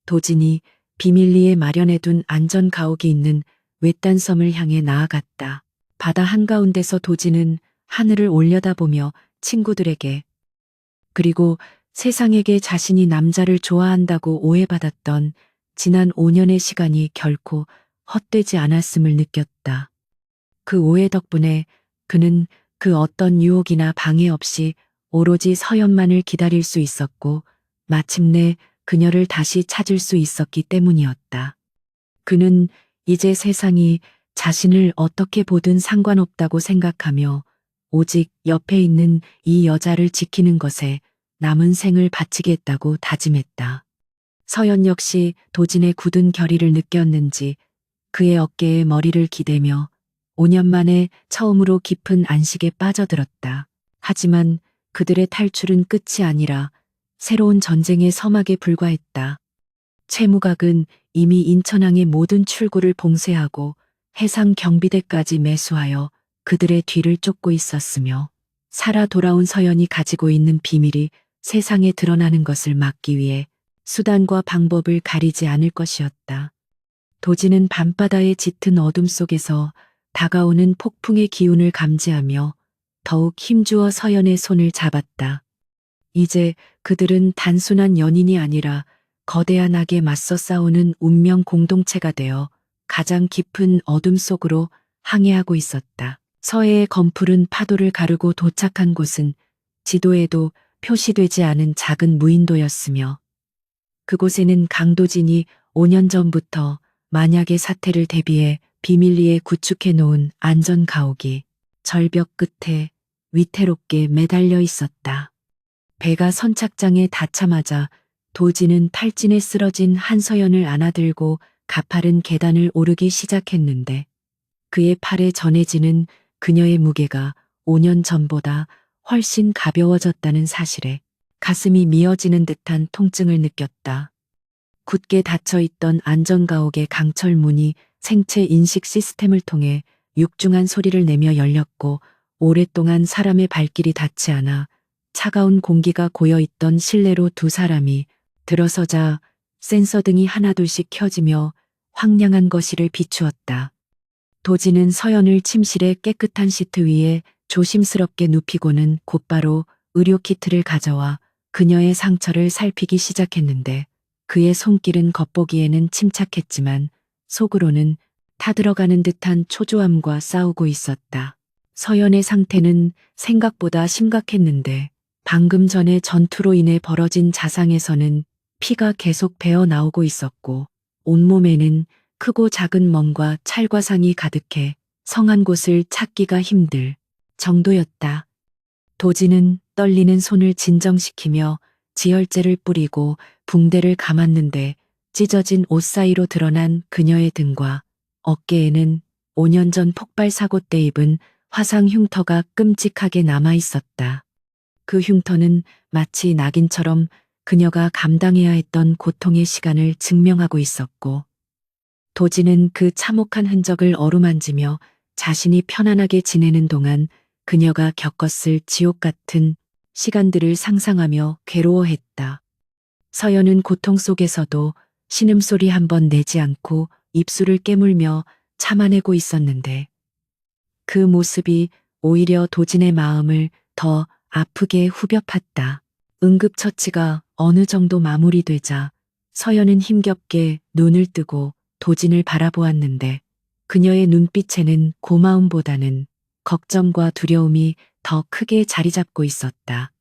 도진이 비밀리에 마련해둔 안전 가옥이 있는 외딴 섬을 향해 나아갔다. 바다 한가운데서 도진은 하늘을 올려다보며 친구들에게 그리고 세상에게 자신이 남자를 좋아한다고 오해받았던 지난 5년의 시간이 결코 헛되지 않았음을 느꼈다. 그 오해 덕분에 그는 그 어떤 유혹이나 방해 없이 오로지 서연만을 기다릴 수 있었고 마침내 그녀를 다시 찾을 수 있었기 때문이었다. 그는 이제 세상이 자신을 어떻게 보든 상관없다고 생각하며 오직 옆에 있는 이 여자를 지키는 것에 남은 생을 바치겠다고 다짐했다. 서연 역시 도진의 굳은 결의를 느꼈는지 그의 어깨에 머리를 기대며 5년 만에 처음으로 깊은 안식에 빠져들었다. 하지만 그들의 탈출은 끝이 아니라 새로운 전쟁의 서막에 불과했다. 채무각은 이미 인천항의 모든 출구를 봉쇄하고 해상 경비대까지 매수하여 그들의 뒤를 쫓고 있었으며 살아 돌아온 서연이 가지고 있는 비밀이 세상에 드러나는 것을 막기 위해 수단과 방법을 가리지 않을 것이었다. 도지는 밤바다의 짙은 어둠 속에서 다가오는 폭풍의 기운을 감지하며 더욱 힘주어 서연의 손을 잡았다. 이제 그들은 단순한 연인이 아니라 거대한 악에 맞서 싸우는 운명 공동체가 되어 가장 깊은 어둠 속으로 항해하고 있었다. 서해의 검푸른 파도를 가르고 도착한 곳은 지도에도 표시되지 않은 작은 무인도였으며 그곳에는 강도진이 5년 전부터 만약의 사태를 대비해 비밀리에 구축해 놓은 안전 가옥이 절벽 끝에 위태롭게 매달려 있었다. 배가 선착장에 닿자마자 도지는 탈진에 쓰러진 한서연을 안아들고 가파른 계단을 오르기 시작했는데 그의 팔에 전해지는 그녀의 무게가 5년 전보다 훨씬 가벼워졌다는 사실에 가슴이 미어지는 듯한 통증을 느꼈다. 굳게 닫혀있던 안전가옥의 강철 문이 생체 인식 시스템을 통해 육중한 소리를 내며 열렸고 오랫동안 사람의 발길이 닿지 않아 차가운 공기가 고여있던 실내로 두 사람이 들어서자 센서등이 하나둘씩 켜지며 황량한 거실을 비추었다. 도지는 서연을 침실의 깨끗한 시트 위에 조심스럽게 눕히고는 곧바로 의료키트를 가져와 그녀의 상처를 살피기 시작했는데 그의 손길은 겉보기에는 침착했지만 속으로는 타들어가는 듯한 초조함과 싸우고 있었다. 서연의 상태는 생각보다 심각했는데 방금 전의 전투로 인해 벌어진 자상에서는 피가 계속 배어 나오고 있었고 온몸에는 크고 작은 멍과 찰과상이 가득해 성한 곳을 찾기가 힘들 정도였다. 도진은 떨리는 손을 진정시키며 지혈제를 뿌리고 붕대를 감았는데 찢어진 옷 사이로 드러난 그녀의 등과 어깨에는 5년 전 폭발 사고 때 입은 화상 흉터가 끔찍하게 남아 있었다. 그 흉터는 마치 낙인처럼 그녀가 감당해야 했던 고통의 시간을 증명하고 있었고, 도진은 그 참혹한 흔적을 어루만지며 자신이 편안하게 지내는 동안 그녀가 겪었을 지옥 같은 시간들을 상상하며 괴로워했다. 서연은 고통 속에서도 신음소리 한 번 내지 않고 입술을 깨물며 참아내고 있었는데 그 모습이 오히려 도진의 마음을 더 아프게 후벼 팠다. 응급처치가 어느 정도 마무리되자 서연은 힘겹게 눈을 뜨고 도진을 바라보았는데 그녀의 눈빛에는 고마움보다는 걱정과 두려움이 더 크게 자리 잡고 있었다.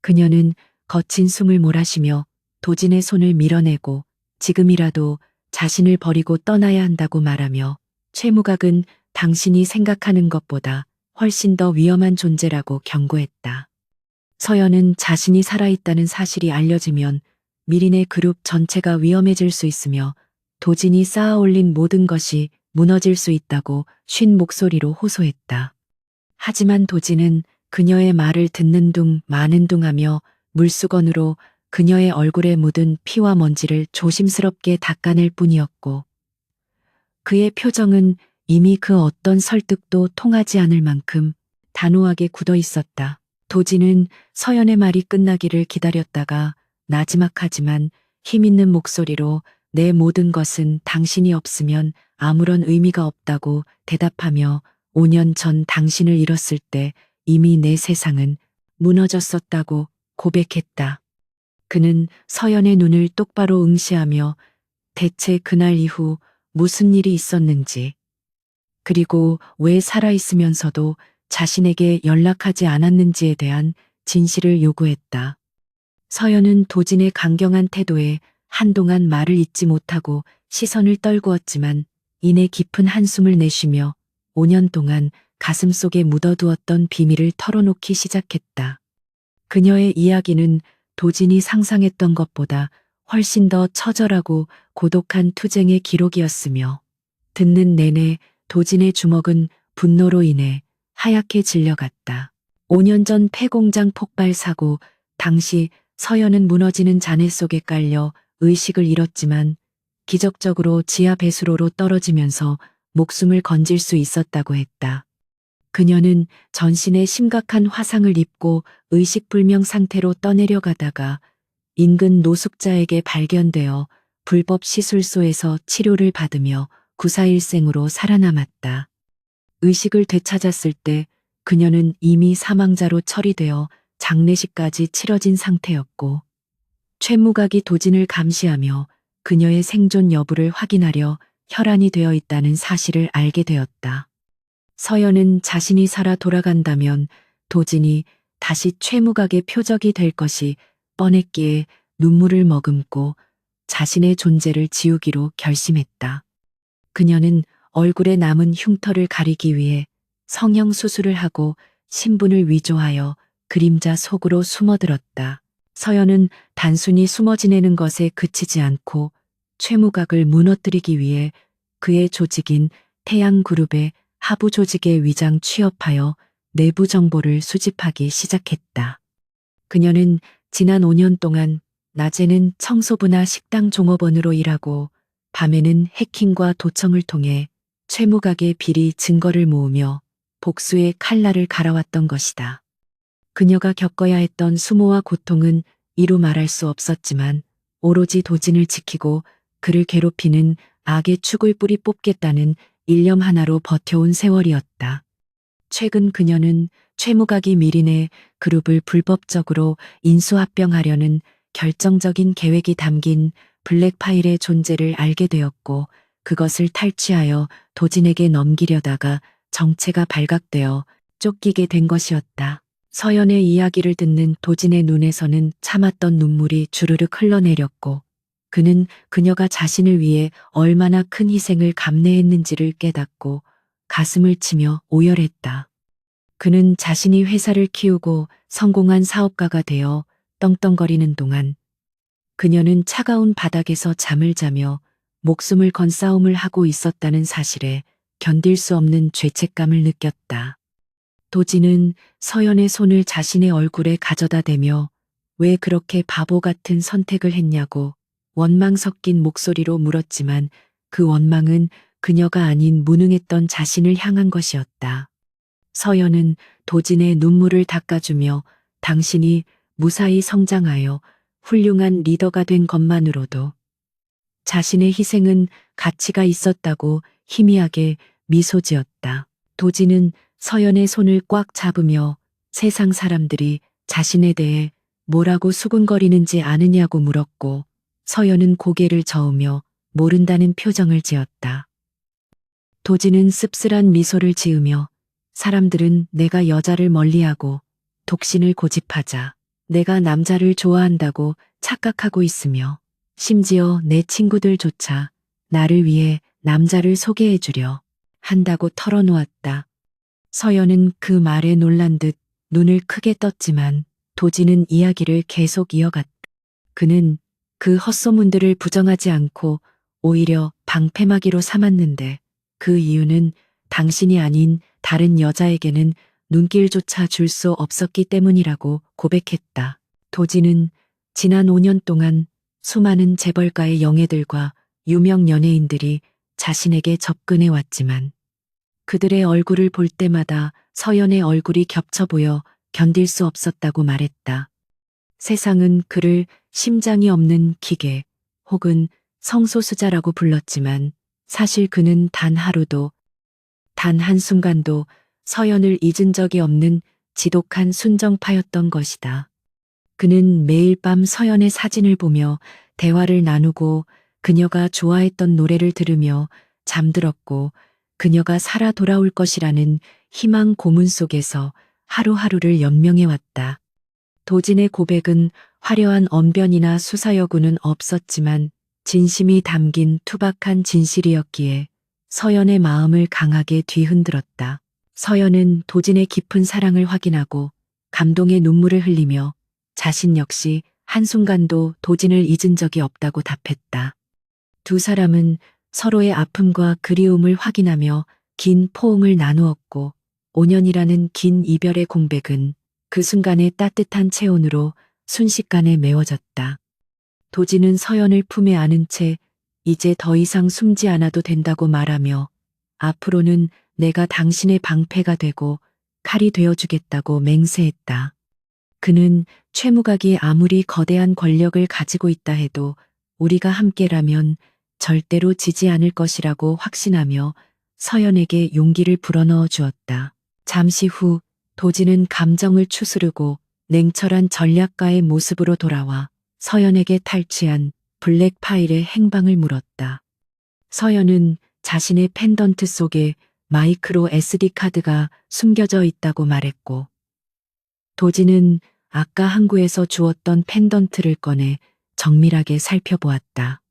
그녀는 거친 숨을 몰아쉬며 도진의 손을 밀어내고 지금이라도 자신을 버리고 떠나야 한다고 말하며 최무각은 당신이 생각하는 것보다 훨씬 더 위험한 존재라고 경고했다. 서연은 자신이 살아있다는 사실이 알려지면 미린의 그룹 전체가 위험해질 수 있으며 도진이 쌓아올린 모든 것이 무너질 수 있다고 쉰 목소리로 호소했다. 하지만 도진은 그녀의 말을 듣는 둥 마는 둥 하며 물수건으로 그녀의 얼굴에 묻은 피와 먼지를 조심스럽게 닦아낼 뿐이었고 그의 표정은 이미 그 어떤 설득도 통하지 않을 만큼 단호하게 굳어 있었다. 도진은 서연의 말이 끝나기를 기다렸다가 나지막하지만 힘있는 목소리로 내 모든 것은 당신이 없으면 아무런 의미가 없다고 대답하며 5년 전 당신을 잃었을 때 이미 내 세상은 무너졌었다고 고백했다. 그는 서연의 눈을 똑바로 응시하며 대체 그날 이후 무슨 일이 있었는지, 그리고 왜 살아있으면서도 자신에게 연락하지 않았는지에 대한 진실을 요구했다. 서연은 도진의 강경한 태도에 한동안 말을 잇지 못하고 시선을 떨구었지만 이내 깊은 한숨을 내쉬며 5년 동안 가슴속에 묻어두었던 비밀을 털어놓기 시작했다. 그녀의 이야기는 도진이 상상했던 것보다 훨씬 더 처절하고 고독한 투쟁의 기록이었으며 듣는 내내 도진의 주먹은 분노로 인해 하얗게 질려갔다. 5년 전 폐공장 폭발 사고 당시 서연은 무너지는 잔해 속에 깔려 의식을 잃었지만 기적적으로 지하 배수로로 떨어지면서 목숨을 건질 수 있었다고 했다. 그녀는 전신에 심각한 화상을 입고 의식불명 상태로 떠내려가다가 인근 노숙자에게 발견되어 불법 시술소에서 치료를 받으며 구사일생으로 살아남았다. 의식을 되찾았을 때 그녀는 이미 사망자로 처리되어 장례식까지 치러진 상태였고 최무각이 도진을 감시하며 그녀의 생존 여부를 확인하려 혈안이 되어 있다는 사실을 알게 되었다. 서연은 자신이 살아 돌아간다면 도진이 다시 최무각의 표적이 될 것이 뻔했기에 눈물을 머금고 자신의 존재를 지우기로 결심했다. 그녀는 얼굴에 남은 흉터를 가리기 위해 성형 수술을 하고 신분을 위조하여 그림자 속으로 숨어들었다. 서연은 단순히 숨어 지내는 것에 그치지 않고 최무각을 무너뜨리기 위해 그의 조직인 태양그룹의 하부 조직에 위장 취업하여 내부 정보를 수집하기 시작했다. 그녀는 지난 5년 동안 낮에는 청소부나 식당 종업원으로 일하고 밤에는 해킹과 도청을 통해 최무각의 비리 증거를 모으며 복수의 칼날을 갈아왔던 것이다. 그녀가 겪어야 했던 수모와 고통은 이루 말할 수 없었지만 오로지 도진을 지키고 그를 괴롭히는 악의 축을 뿌리 뽑겠다는 일념 하나로 버텨온 세월이었다. 최근 그녀는 최무각이 미린의 그룹을 불법적으로 인수합병하려는 결정적인 계획이 담긴 블랙 파일의 존재를 알게 되었고 그것을 탈취하여 도진에게 넘기려다가 정체가 발각되어 쫓기게 된 것이었다. 서연의 이야기를 듣는 도진의 눈에서는 참았던 눈물이 주르륵 흘러내렸고 그는 그녀가 자신을 위해 얼마나 큰 희생을 감내했는지를 깨닫고 가슴을 치며 오열했다. 그는 자신이 회사를 키우고 성공한 사업가가 되어 떵떵거리는 동안 그녀는 차가운 바닥에서 잠을 자며 목숨을 건 싸움을 하고 있었다는 사실에 견딜 수 없는 죄책감을 느꼈다. 도진은 서연의 손을 자신의 얼굴에 가져다 대며 왜 그렇게 바보 같은 선택을 했냐고 원망 섞인 목소리로 물었지만 그 원망은 그녀가 아닌 무능했던 자신을 향한 것이었다. 서연은 도진의 눈물을 닦아주며 당신이 무사히 성장하여 훌륭한 리더가 된 것만으로도 자신의 희생은 가치가 있었다고 희미하게 미소 지었다. 도진은 서연의 손을 꽉 잡으며 세상 사람들이 자신에 대해 뭐라고 수군거리는지 아느냐고 물었고 서연은 고개를 저으며 모른다는 표정을 지었다. 도진은 씁쓸한 미소를 지으며 사람들은 내가 여자를 멀리하고 독신을 고집하자 내가 남자를 좋아한다고 착각하고 있으며 심지어 내 친구들조차 나를 위해 남자를 소개해주려 한다고 털어놓았다. 서연은 그 말에 놀란 듯 눈을 크게 떴지만 도진은 이야기를 계속 이어갔다. 그는 그 헛소문들을 부정하지 않고 오히려 방패막이로 삼았는데 그 이유는 당신이 아닌 다른 여자에게는 눈길조차 줄 수 없었기 때문이라고 고백했다. 도진은 지난 5년 동안 수많은 재벌가의 영예들과 유명 연예인들이 자신에게 접근해 왔지만 그들의 얼굴을 볼 때마다 서연의 얼굴이 겹쳐 보여 견딜 수 없었다고 말했다. 세상은 그를 심장이 없는 기계 혹은 성소수자라고 불렀지만 사실 그는 단 하루도 단 한순간도 서연을 잊은 적이 없는 지독한 순정파였던 것이다. 그는 매일 밤 서연의 사진을 보며 대화를 나누고 그녀가 좋아했던 노래를 들으며 잠들었고 그녀가 살아 돌아올 것이라는 희망 고문 속에서 하루하루를 연명해왔다. 도진의 고백은 화려한 언변이나 수사 여구는 없었지만 진심이 담긴 투박한 진실이었기에 서연의 마음을 강하게 뒤흔들었다. 서연은 도진의 깊은 사랑을 확인하고 감동의 눈물을 흘리며 자신 역시 한순간도 도진을 잊은 적이 없다고 답했다. 두 사람은 서로의 아픔과 그리움을 확인하며 긴 포옹을 나누었고 5년이라는 긴 이별의 공백은 그 순간의 따뜻한 체온으로 순식간에 메워졌다. 도진은 서연을 품에 안은 채 이제 더 이상 숨지 않아도 된다고 말하며 앞으로는 내가 당신의 방패가 되고 칼이 되어주겠다고 맹세했다. 그는 최무각이 아무리 거대한 권력을 가지고 있다 해도 우리가 함께라면 절대로 지지 않을 것이라고 확신하며 서연에게 용기를 불어넣어 주었다. 잠시 후 도진은 감정을 추스르고 냉철한 전략가의 모습으로 돌아와 서연에게 탈취한 블랙 파일의 행방을 물었다. 서연은 자신의 펜던트 속에 마이크로 SD 카드가 숨겨져 있다고 말했고 도진은 아까 항구에서 주었던 펜던트를 꺼내 정밀하게 살펴보았다.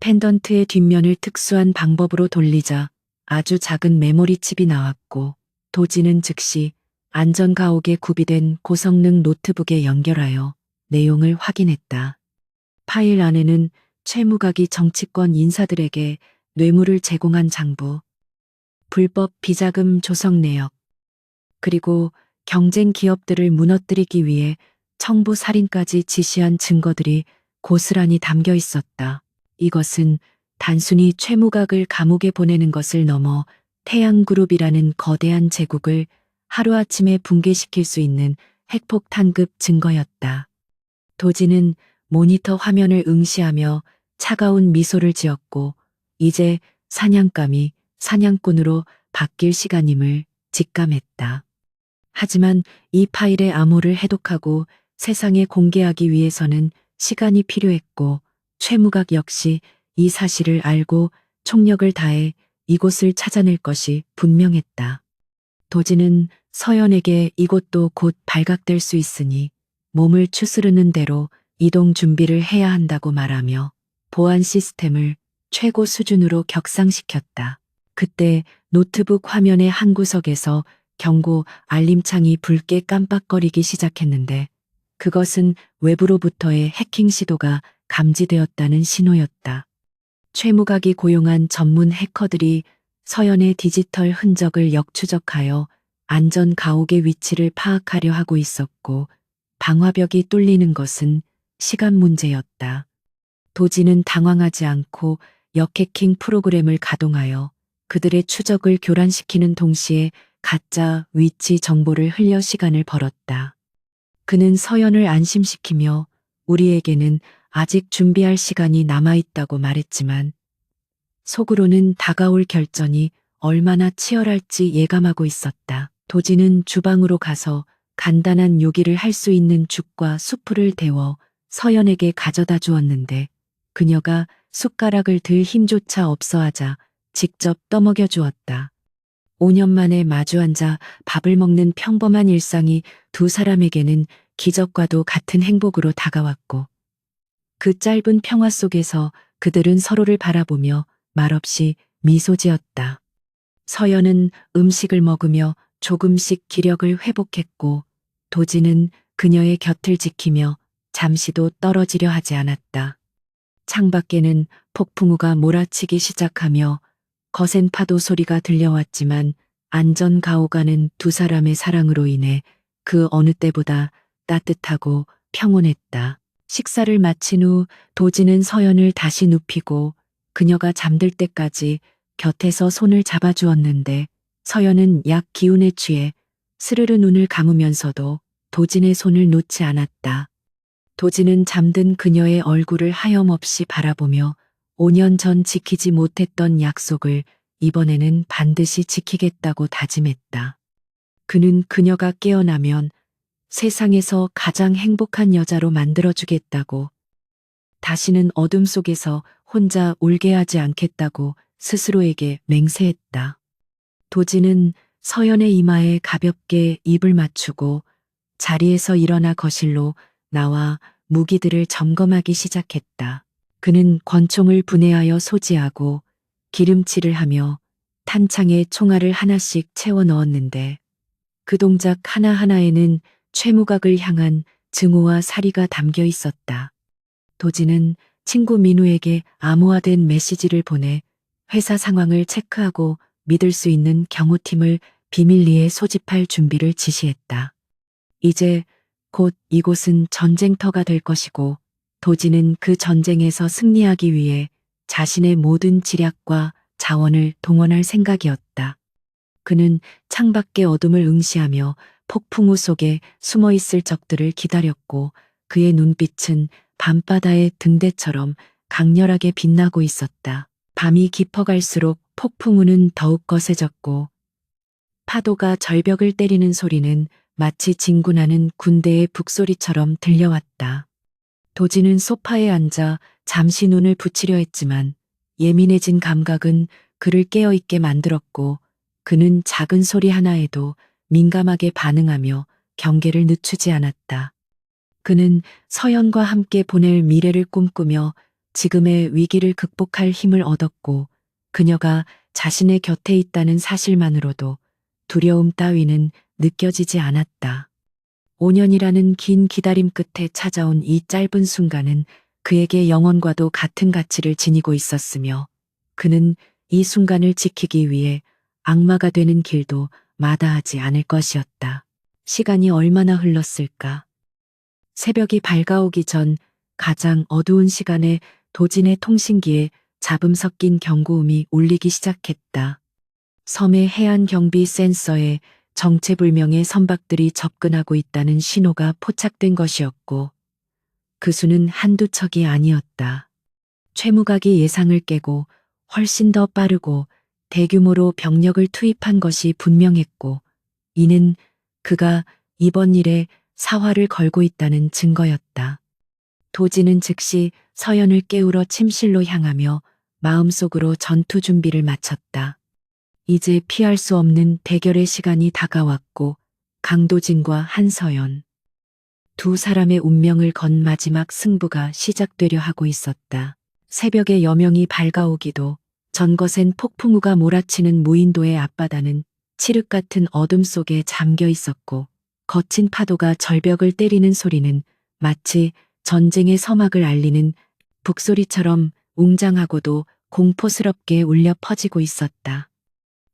펜던트의 뒷면을 특수한 방법으로 돌리자 아주 작은 메모리 칩이 나왔고 도진은 즉시 안전가옥에 구비된 고성능 노트북에 연결하여 내용을 확인했다. 파일 안에는 최무각이 정치권 인사들에게 뇌물을 제공한 장부, 불법 비자금 조성 내역, 그리고 경쟁 기업들을 무너뜨리기 위해 청부 살인까지 지시한 증거들이 고스란히 담겨 있었다. 이것은 단순히 최무각을 감옥에 보내는 것을 넘어 태양그룹이라는 거대한 제국을 하루아침에 붕괴시킬 수 있는 핵폭탄급 증거였다. 도진은 모니터 화면을 응시하며 차가운 미소를 지었고 이제 사냥감이 사냥꾼으로 바뀔 시간임을 직감했다. 하지만 이 파일의 암호를 해독하고 세상에 공개하기 위해서는 시간이 필요했고 최무각 역시 이 사실을 알고 총력을 다해 이곳을 찾아낼 것이 분명했다. 도지는 서연에게 이곳도 곧 발각될 수 있으니 몸을 추스르는 대로 이동 준비를 해야 한다고 말하며 보안 시스템을 최고 수준으로 격상시켰다. 그때 노트북 화면의 한 구석에서 경고 알림창이 붉게 깜빡거리기 시작했는데 그것은 외부로부터의 해킹 시도가 감지되었다는 신호였다. 최무각이 고용한 전문 해커들이 서연의 디지털 흔적을 역추적하여 안전 가옥의 위치를 파악하려 하고 있었고 방화벽이 뚫리는 것은 시간 문제였다. 도지는 당황하지 않고 역해킹 프로그램을 가동하여 그들의 추적을 교란시키는 동시에 가짜 위치 정보를 흘려 시간을 벌었다. 그는 서연을 안심시키며 우리에게는 아직 준비할 시간이 남아있다고 말했지만 속으로는 다가올 결전이 얼마나 치열할지 예감하고 있었다. 도지는 주방으로 가서 간단한 요기를 할 수 있는 죽과 수프를 데워 서연에게 가져다 주었는데 그녀가 숟가락을 들 힘조차 없어하자 직접 떠먹여 주었다. 5년 만에 마주 앉아 밥을 먹는 평범한 일상이 두 사람에게는 기적과도 같은 행복으로 다가왔고 그 짧은 평화 속에서 그들은 서로를 바라보며 말없이 미소 지었다. 서연은 음식을 먹으며 조금씩 기력을 회복했고 도지는 그녀의 곁을 지키며 잠시도 떨어지려 하지 않았다. 창밖에는 폭풍우가 몰아치기 시작하며 거센 파도 소리가 들려왔지만 안전 가오가는 두 사람의 사랑으로 인해 그 어느 때보다 따뜻하고 평온했다. 식사를 마친 후 도지는 서연을 다시 눕히고 그녀가 잠들 때까지 곁에서 손을 잡아주었는데 서연은 약 기운에 취해 스르르 눈을 감으면서도 도진의 손을 놓지 않았다. 도진은 잠든 그녀의 얼굴을 하염없이 바라보며 5년 전 지키지 못했던 약속을 이번에는 반드시 지키겠다고 다짐했다. 그는 그녀가 깨어나면 세상에서 가장 행복한 여자로 만들어주겠다고, 다시는 어둠 속에서 혼자 울게 하지 않겠다고 스스로에게 맹세했다. 도지는 서연의 이마에 가볍게 입을 맞추고 자리에서 일어나 거실로 나와 무기들을 점검하기 시작했다. 그는 권총을 분해하여 소지하고 기름칠을 하며 탄창에 총알을 하나씩 채워 넣었는데 그 동작 하나하나에는 최무각을 향한 증오와 사리가 담겨 있었다. 도지는 친구 민우에게 암호화된 메시지를 보내 회사 상황을 체크하고 믿을 수 있는 경호팀을 비밀리에 소집할 준비를 지시했다. 이제 곧 이곳은 전쟁터가 될 것이고 도지는 그 전쟁에서 승리하기 위해 자신의 모든 지략과 자원을 동원할 생각이었다. 그는 창밖의 어둠을 응시하며 폭풍우 속에 숨어 있을 적들을 기다렸고 그의 눈빛은 밤바다의 등대처럼 강렬하게 빛나고 있었다. 밤이 깊어갈수록 폭풍우는 더욱 거세졌고 파도가 절벽을 때리는 소리는 마치 진군하는 군대의 북소리처럼 들려왔다. 도지는 소파에 앉아 잠시 눈을 붙이려 했지만 예민해진 감각은 그를 깨어있게 만들었고 그는 작은 소리 하나에도 민감하게 반응하며 경계를 늦추지 않았다. 그는 서연과 함께 보낼 미래를 꿈꾸며 지금의 위기를 극복할 힘을 얻었고 그녀가 자신의 곁에 있다는 사실만으로도 두려움 따위는 느껴지지 않았다. 5년이라는 긴 기다림 끝에 찾아온 이 짧은 순간은 그에게 영원과도 같은 가치를 지니고 있었으며 그는 이 순간을 지키기 위해 악마가 되는 길도 마다하지 않을 것이었다. 시간이 얼마나 흘렀을까? 새벽이 밝아오기 전 가장 어두운 시간에 도진의 통신기에 잡음 섞인 경고음이 울리기 시작했다. 섬의 해안 경비 센서에 정체불명의 선박들이 접근하고 있다는 신호가 포착된 것이었고 그 수는 한두 척이 아니었다. 최무각이 예상을 깨고 훨씬 더 빠르고 대규모로 병력을 투입한 것이 분명했고 이는 그가 이번 일에 사활을 걸고 있다는 증거였다. 도지는 즉시 서연을 깨우러 침실로 향하며 마음속으로 전투 준비를 마쳤다. 이제 피할 수 없는 대결의 시간이 다가왔고 강도진과 한서연 두 사람의 운명을 건 마지막 승부가 시작되려 하고 있었다. 새벽에 여명이 밝아오기도 전 거센 폭풍우가 몰아치는 무인도의 앞바다는 칠흑 같은 어둠 속에 잠겨 있었고 거친 파도가 절벽을 때리는 소리는 마치 전쟁의 서막을 알리는 북소리처럼 웅장하고도 공포스럽게 울려 퍼지고 있었다.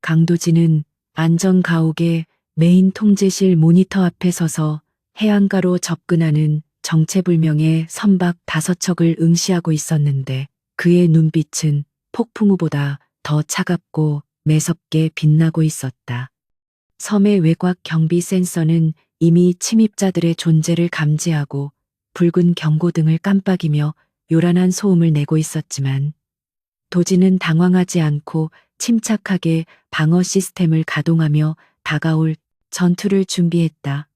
강도진은 안전가옥의 메인 통제실 모니터 앞에 서서 해안가로 접근하는 정체불명의 선박 5척을 응시하고 있었는데 그의 눈빛은 폭풍우보다 더 차갑고 매섭게 빛나고 있었다. 섬의 외곽 경비 센서는 이미 침입자들의 존재를 감지하고 붉은 경고등을 깜빡이며 요란한 소음을 내고 있었지만 도지는 당황하지 않고 침착하게 방어 시스템을 가동하며 다가올 전투를 준비했다.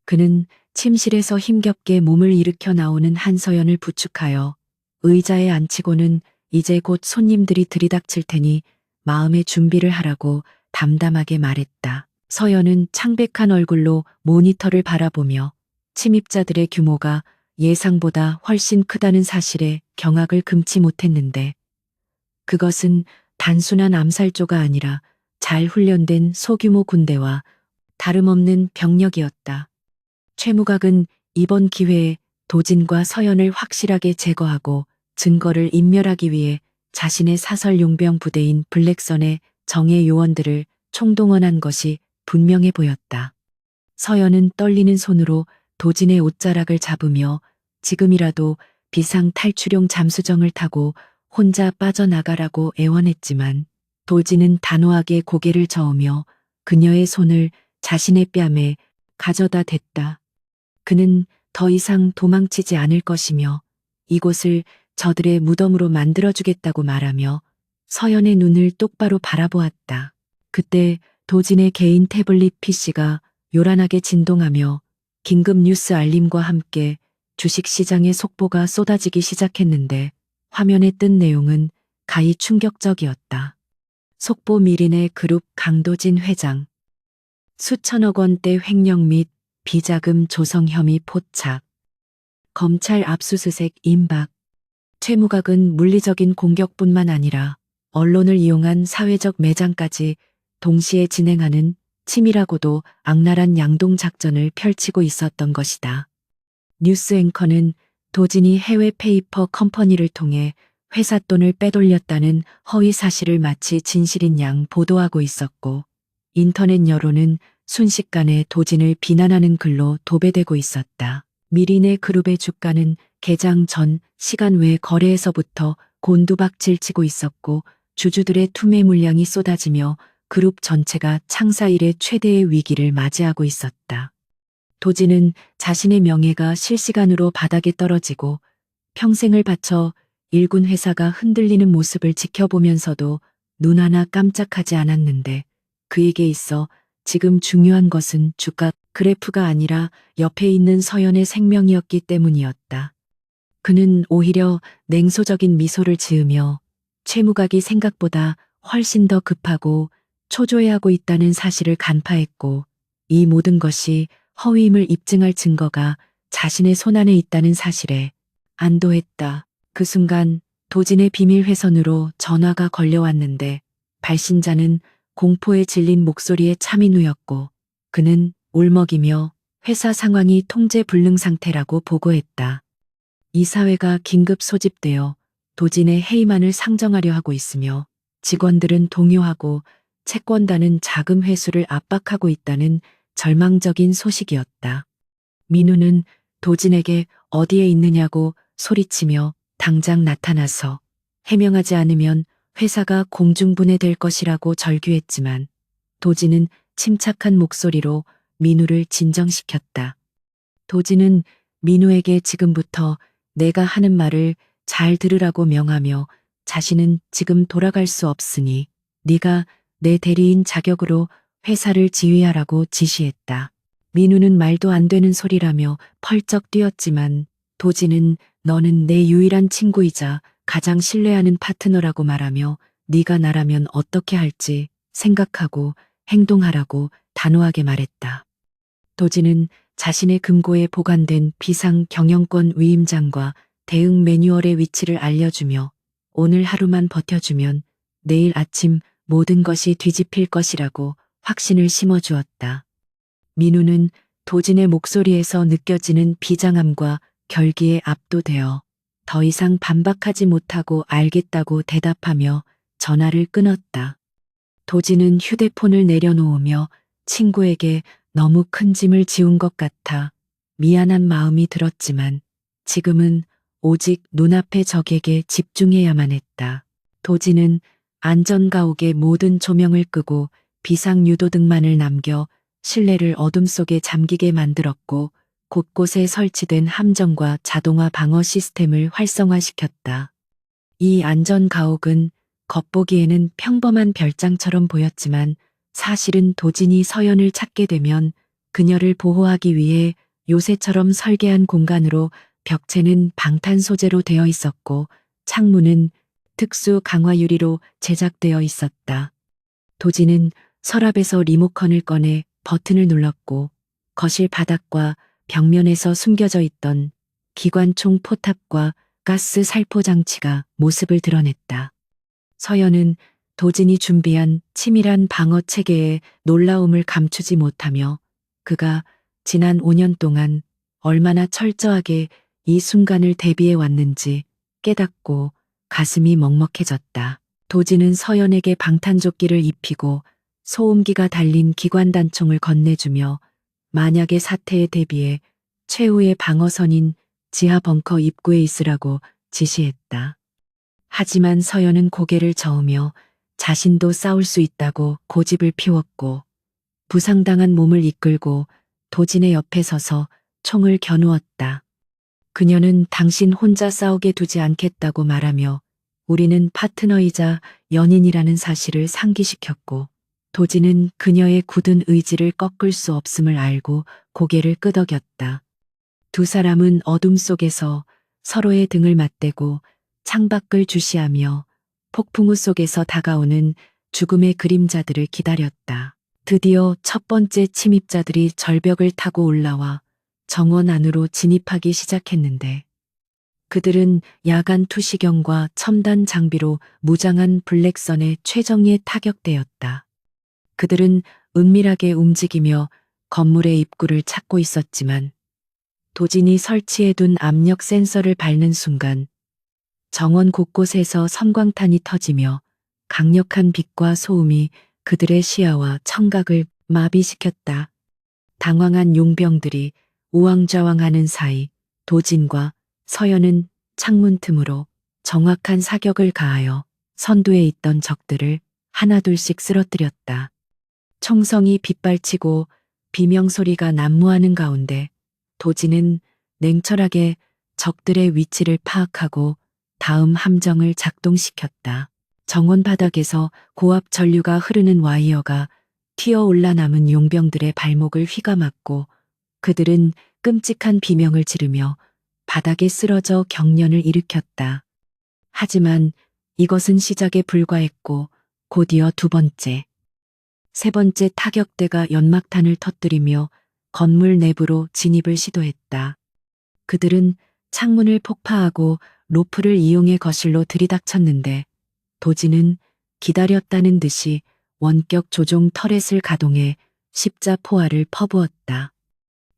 그는 침실에서 힘겹게 몸을 일으켜 나오는 한서연을 부축하여 의자에 앉히고는 이제 곧 손님들이 들이닥칠 테니 마음의 준비를 하라고 담담하게 말했다. 서연은 창백한 얼굴로 모니터를 바라보며 침입자들의 규모가 예상보다 훨씬 크다는 사실에 경악을 금치 못했는데 그것은 단순한 암살조가 아니라 잘 훈련된 소규모 군대와 다름없는 병력이었다. 최무각은 이번 기회에 도진과 서연을 확실하게 제거하고 증거를 인멸하기 위해 자신의 사설 용병 부대인 블랙선의 정예 요원들을 총동원한 것이 분명해 보였다. 서연은 떨리는 손으로 도진의 옷자락을 잡으며 지금이라도 비상 탈출용 잠수정을 타고 혼자 빠져나가라고 애원했지만 도진은 단호하게 고개를 저으며 그녀의 손을 자신의 뺨에 가져다 댔다. 그는 더 이상 도망치지 않을 것이며 이곳을 저들의 무덤으로 만들어주겠다고 말하며 서연의 눈을 똑바로 바라보았다. 그때 도진의 개인 태블릿 PC가 요란하게 진동하며 긴급 뉴스 알림과 함께 주식시장의 속보가 쏟아지기 시작했는데 화면에 뜬 내용은 가히 충격적이었다. 속보 미린의 그룹 강도진 회장. 수천억 원대 횡령 및 비자금 조성 혐의 포착. 검찰 압수수색 임박. 최무각은 물리적인 공격뿐만 아니라 언론을 이용한 사회적 매장까지 동시에 진행하는 치밀하고도 악랄한 양동작전을 펼치고 있었던 것이다. 뉴스 앵커는 도진이 해외 페이퍼 컴퍼니를 통해 회사 돈을 빼돌렸다는 허위 사실을 마치 진실인 양 보도하고 있었고 인터넷 여론은 순식간에 도진을 비난하는 글로 도배되고 있었다. 미린의 그룹의 주가는 개장 전 시간 외 거래에서부터 곤두박질치고 있었고 주주들의 투매 물량이 쏟아지며 그룹 전체가 창사 이래 최대의 위기를 맞이하고 있었다. 도진은 자신의 명예가 실시간으로 바닥에 떨어지고 평생을 바쳐 일군 회사가 흔들리는 모습을 지켜보면서도 눈 하나 깜짝하지 않았는데 그에게 있어 지금 중요한 것은 주가 그래프가 아니라 옆에 있는 서연의 생명이었기 때문이었다. 그는 오히려 냉소적인 미소를 지으며 최무각이 생각보다 훨씬 더 급하고 초조해하고 있다는 사실을 간파했고 이 모든 것이 허위임을 입증할 증거가 자신의 손안에 있다는 사실에 안도했다. 그 순간 도진의 비밀 회선으로 전화가 걸려왔는데 발신자는 공포에 질린 목소리의 차민우였고 그는 울먹이며 회사 상황이 통제 불능 상태라고 보고했다. 이사회가 긴급 소집되어 도진의 해임안을 상정하려 하고 있으며 직원들은 동요하고 채권단은 자금 회수를 압박하고 있다는 절망적인 소식이었다. 민우는 도진에게 어디에 있느냐고 소리치며 당장 나타나서 해명하지 않으면 회사가 공중분해될 것이라고 절규했지만 도진은 침착한 목소리로 민우를 진정시켰다. 도진은 민우에게 지금부터 내가 하는 말을 잘 들으라고 명하며 자신은 지금 돌아갈 수 없으니 네가 내 대리인 자격으로 회사를 지휘하라고 지시했다. 민우는 말도 안 되는 소리라며 펄쩍 뛰었지만 도진은 너는 내 유일한 친구이자 가장 신뢰하는 파트너라고 말하며 네가 나라면 어떻게 할지 생각하고 행동하라고 단호하게 말했다. 도지는 자신의 금고에 보관된 비상 경영권 위임장과 대응 매뉴얼의 위치를 알려주며 오늘 하루만 버텨주면 내일 아침 모든 것이 뒤집힐 것이라고 확신을 심어주었다. 민우는 도진의 목소리에서 느껴지는 비장함과 결기에 압도되어 더 이상 반박하지 못하고 알겠다고 대답하며 전화를 끊었다. 도진은 휴대폰을 내려놓으며 친구에게 너무 큰 짐을 지운 것 같아 미안한 마음이 들었지만 지금은 오직 눈앞의 적에게 집중해야만 했다. 도진은 안전가옥의 모든 조명을 끄고 비상유도등만을 남겨 실내를 어둠 속에 잠기게 만들었고 곳곳에 설치된 함정과 자동화 방어 시스템을 활성화시켰다. 이 안전가옥은 겉보기에는 평범한 별장처럼 보였지만 사실은 도진이 서연을 찾게 되면 그녀를 보호하기 위해 요새처럼 설계한 공간으로 벽체는 방탄 소재로 되어 있었고 창문은 특수 강화 유리로 제작되어 있었다. 도진은 서랍에서 리모컨을 꺼내 버튼을 눌렀고 거실 바닥과 벽면에서 숨겨져 있던 기관총 포탑과 가스 살포 장치가 모습을 드러냈다. 서연은 도진이 준비한 치밀한 방어 체계에 놀라움을 감추지 못하며 그가 지난 5년 동안 얼마나 철저하게 이 순간을 대비해 왔는지 깨닫고 가슴이 먹먹해졌다. 도진은 서연에게 방탄조끼를 입히고 소음기가 달린 기관단총을 건네주며 만약의 사태에 대비해 최후의 방어선인 지하 벙커 입구에 있으라고 지시했다. 하지만 서연은 고개를 저으며 자신도 싸울 수 있다고 고집을 피웠고 부상당한 몸을 이끌고 도진의 옆에 서서 총을 겨누었다. 그녀는 당신 혼자 싸우게 두지 않겠다고 말하며 우리는 파트너이자 연인이라는 사실을 상기시켰고 도진은 그녀의 굳은 의지를 꺾을 수 없음을 알고 고개를 끄덕였다. 두 사람은 어둠 속에서 서로의 등을 맞대고 창밖을 주시하며 폭풍우 속에서 다가오는 죽음의 그림자들을 기다렸다. 드디어 첫 번째 침입자들이 절벽을 타고 올라와 정원 안으로 진입하기 시작했는데 그들은 야간 투시경과 첨단 장비로 무장한 블랙선의 최정예 타격대였다. 그들은 은밀하게 움직이며 건물의 입구를 찾고 있었지만 도진이 설치해둔 압력 센서를 밟는 순간 정원 곳곳에서 섬광탄이 터지며 강력한 빛과 소음이 그들의 시야와 청각을 마비시켰다. 당황한 용병들이 우왕좌왕하는 사이 도진과 서연은 창문 틈으로 정확한 사격을 가하여 선두에 있던 적들을 하나둘씩 쓰러뜨렸다. 총성이 빗발치고 비명소리가 난무하는 가운데 도진은 냉철하게 적들의 위치를 파악하고 다음 함정을 작동시켰다. 정원 바닥에서 고압 전류가 흐르는 와이어가 튀어올라 남은 용병들의 발목을 휘감았고 그들은 끔찍한 비명을 지르며 바닥에 쓰러져 경련을 일으켰다. 하지만 이것은 시작에 불과했고 곧이어 두 번째, 세 번째 타격대가 연막탄을 터뜨리며 건물 내부로 진입을 시도했다. 그들은 창문을 폭파하고 로프를 이용해 거실로 들이닥쳤는데 도진은 기다렸다는 듯이 원격 조종 터렛을 가동해 십자 포화를 퍼부었다.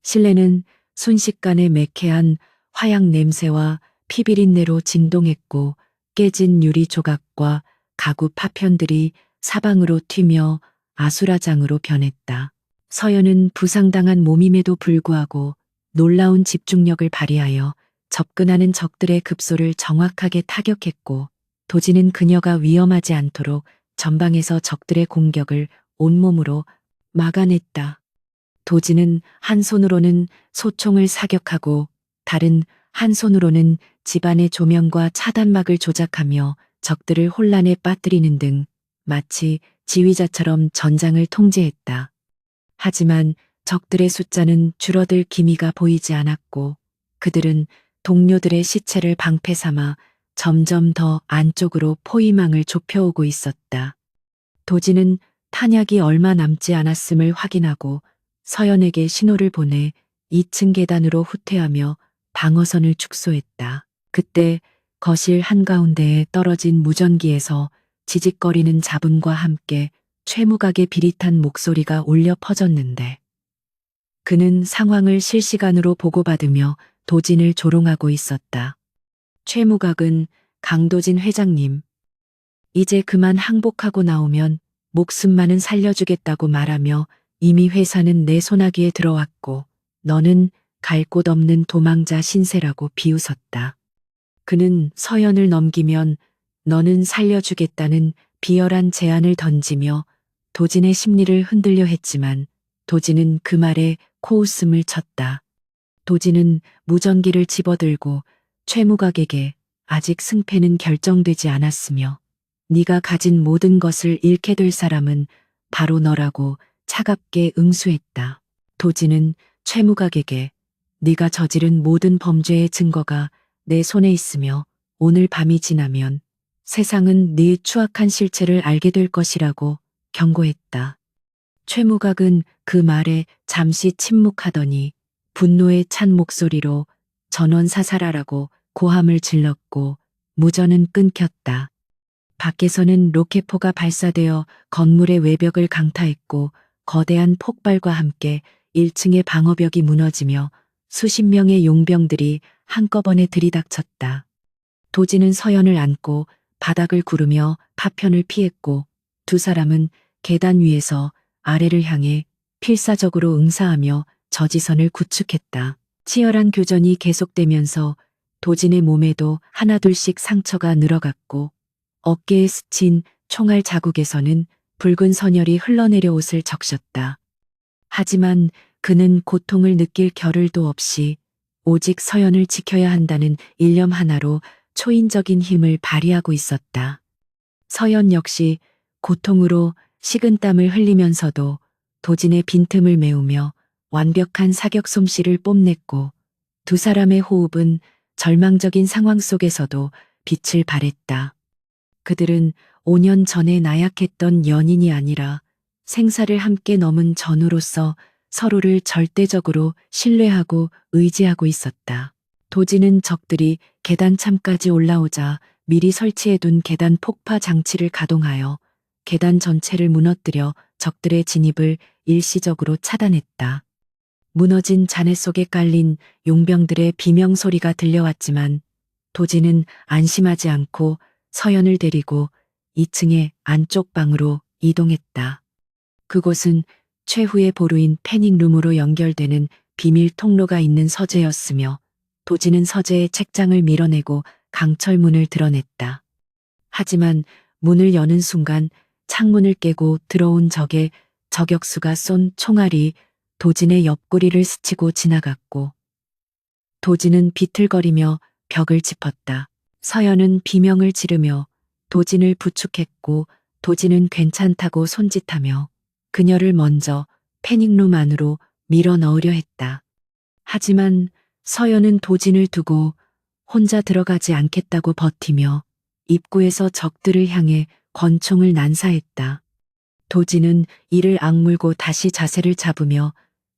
실내는 순식간에 매캐한 화약 냄새와 피비린내로 진동했고 깨진 유리 조각과 가구 파편들이 사방으로 튀며 아수라장으로 변했다. 서연은 부상당한 몸임에도 불구하고 놀라운 집중력을 발휘하여 접근하는 적들의 급소를 정확하게 타격했고 도진은 그녀가 위험하지 않도록 전방에서 적들의 공격을 온몸으로 막아냈다. 도진은 한 손으로는 소총을 사격하고 다른 한 손으로는 집안의 조명과 차단막을 조작하며 적들을 혼란에 빠뜨리는 등 마치 지휘자처럼 전장을 통제했다. 하지만 적들의 숫자는 줄어들 기미가 보이지 않았고 그들은 동료들의 시체를 방패 삼아 점점 더 안쪽으로 포위망을 좁혀오고 있었다. 도진은 탄약이 얼마 남지 않았음을 확인하고 서연에게 신호를 보내 2층 계단으로 후퇴하며 방어선을 축소했다. 그때 거실 한가운데에 떨어진 무전기에서 지직거리는 잡음과 함께 최무각의 비릿한 목소리가 울려 퍼졌는데 그는 상황을 실시간으로 보고받으며 도진을 조롱하고 있었다. 최무각은 강도진 회장님, 이제 그만 항복하고 나오면 목숨만은 살려주겠다고 말하며 이미 회사는 내 손아귀에 들어왔고 너는 갈 곳 없는 도망자 신세라고 비웃었다. 그는 서연을 넘기면 너는 살려주겠다는 비열한 제안을 던지며 도진의 심리를 흔들려 했지만 도진은 그 말에 코웃음을 쳤다. 도진은 무전기를 집어들고 최무각에게 아직 승패는 결정되지 않았으며 네가 가진 모든 것을 잃게 될 사람은 바로 너라고 차갑게 응수했다. 도진은 최무각에게 네가 저지른 모든 범죄의 증거가 내 손에 있으며 오늘 밤이 지나면 세상은 네 추악한 실체를 알게 될 것이라고 경고했다. 최무각은 그 말에 잠시 침묵하더니 분노에 찬 목소리로 전원 사살하라고 고함을 질렀고 무전은 끊겼다. 밖에서는 로켓포가 발사되어 건물의 외벽을 강타했고 거대한 폭발과 함께 1층의 방어벽이 무너지며 수십 명의 용병들이 한꺼번에 들이닥쳤다. 도진은 서연을 안고 바닥을 구르며 파편을 피했고 두 사람은 계단 위에서 아래를 향해 필사적으로 응사하며 저지선을 구축했다. 치열한 교전이 계속되면서 도진의 몸에도 하나둘씩 상처가 늘어갔고 어깨에 스친 총알 자국에서는 붉은 선혈이 흘러내려 옷을 적셨다. 하지만 그는 고통을 느낄 겨를도 없이 오직 서연을 지켜야 한다는 일념 하나로 초인적인 힘을 발휘하고 있었다. 서연 역시 고통으로 식은땀을 흘리면서도 도진의 빈틈을 메우며 완벽한 사격 솜씨를 뽐냈고 두 사람의 호흡은 절망적인 상황 속에서도 빛을 발했다. 그들은 5년 전에 나약했던 연인이 아니라 생사를 함께 넘은 전우로서 서로를 절대적으로 신뢰하고 의지하고 있었다. 도진은 적들이 계단참까지 올라오자 미리 설치해둔 계단 폭파 장치를 가동하여 계단 전체를 무너뜨려 적들의 진입을 일시적으로 차단했다. 무너진 잔해 속에 깔린 용병들의 비명 소리가 들려왔지만 도진은 안심하지 않고 서연을 데리고 2층의 안쪽 방으로 이동했다. 그곳은 최후의 보루인 패닉룸으로 연결되는 비밀 통로가 있는 서재였으며 도진은 서재의 책장을 밀어내고 강철문을 드러냈다. 하지만 문을 여는 순간 창문을 깨고 들어온 적의 저격수가 쏜 총알이 도진의 옆구리를 스치고 지나갔고 도진은 비틀거리며 벽을 짚었다. 서연은 비명을 지르며 도진을 부축했고 도진은 괜찮다고 손짓하며 그녀를 먼저 패닉룸 안으로 밀어 넣으려 했다. 하지만 서연은 도진을 두고 혼자 들어가지 않겠다고 버티며 입구에서 적들을 향해 권총을 난사했다. 도진은 이를 악물고 다시 자세를 잡으며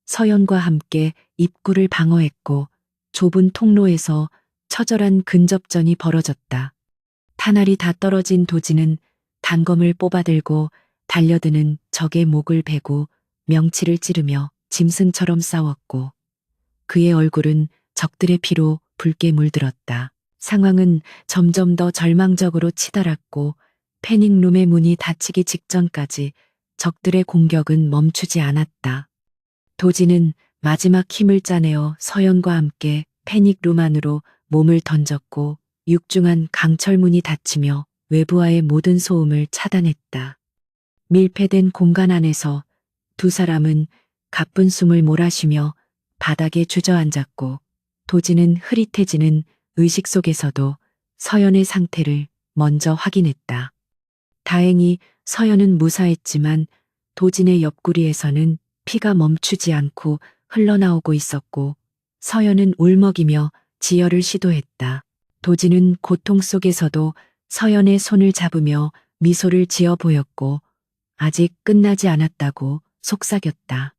서연과 함께 입구를 방어했고 좁은 통로에서 처절한 근접전이 벌어졌다. 탄알이 다 떨어진 도진은 단검을 뽑아들고 달려드는 적의 목을 베고 명치를 찌르며 짐승처럼 싸웠고 그의 얼굴은 적들의 피로 붉게 물들었다. 상황은 점점 더 절망적으로 치달았고 패닉룸의 문이 닫히기 직전까지 적들의 공격은 멈추지 않았다. 도진은 마지막 힘을 짜내어 서연과 함께 패닉룸 안으로 몸을 던졌고 육중한 강철문이 닫히며 외부와의 모든 소음을 차단했다. 밀폐된 공간 안에서 두 사람은 가쁜 숨을 몰아쉬며 바닥에 주저앉았고 도진은 흐릿해지는 의식 속에서도 서연의 상태를 먼저 확인했다. 다행히 서연은 무사했지만 도진의 옆구리에서는 피가 멈추지 않고 흘러나오고 있었고 서연은 울먹이며 지혈을 시도했다. 도진은 고통 속에서도 서연의 손을 잡으며 미소를 지어 보였고 아직 끝나지 않았다고 속삭였다.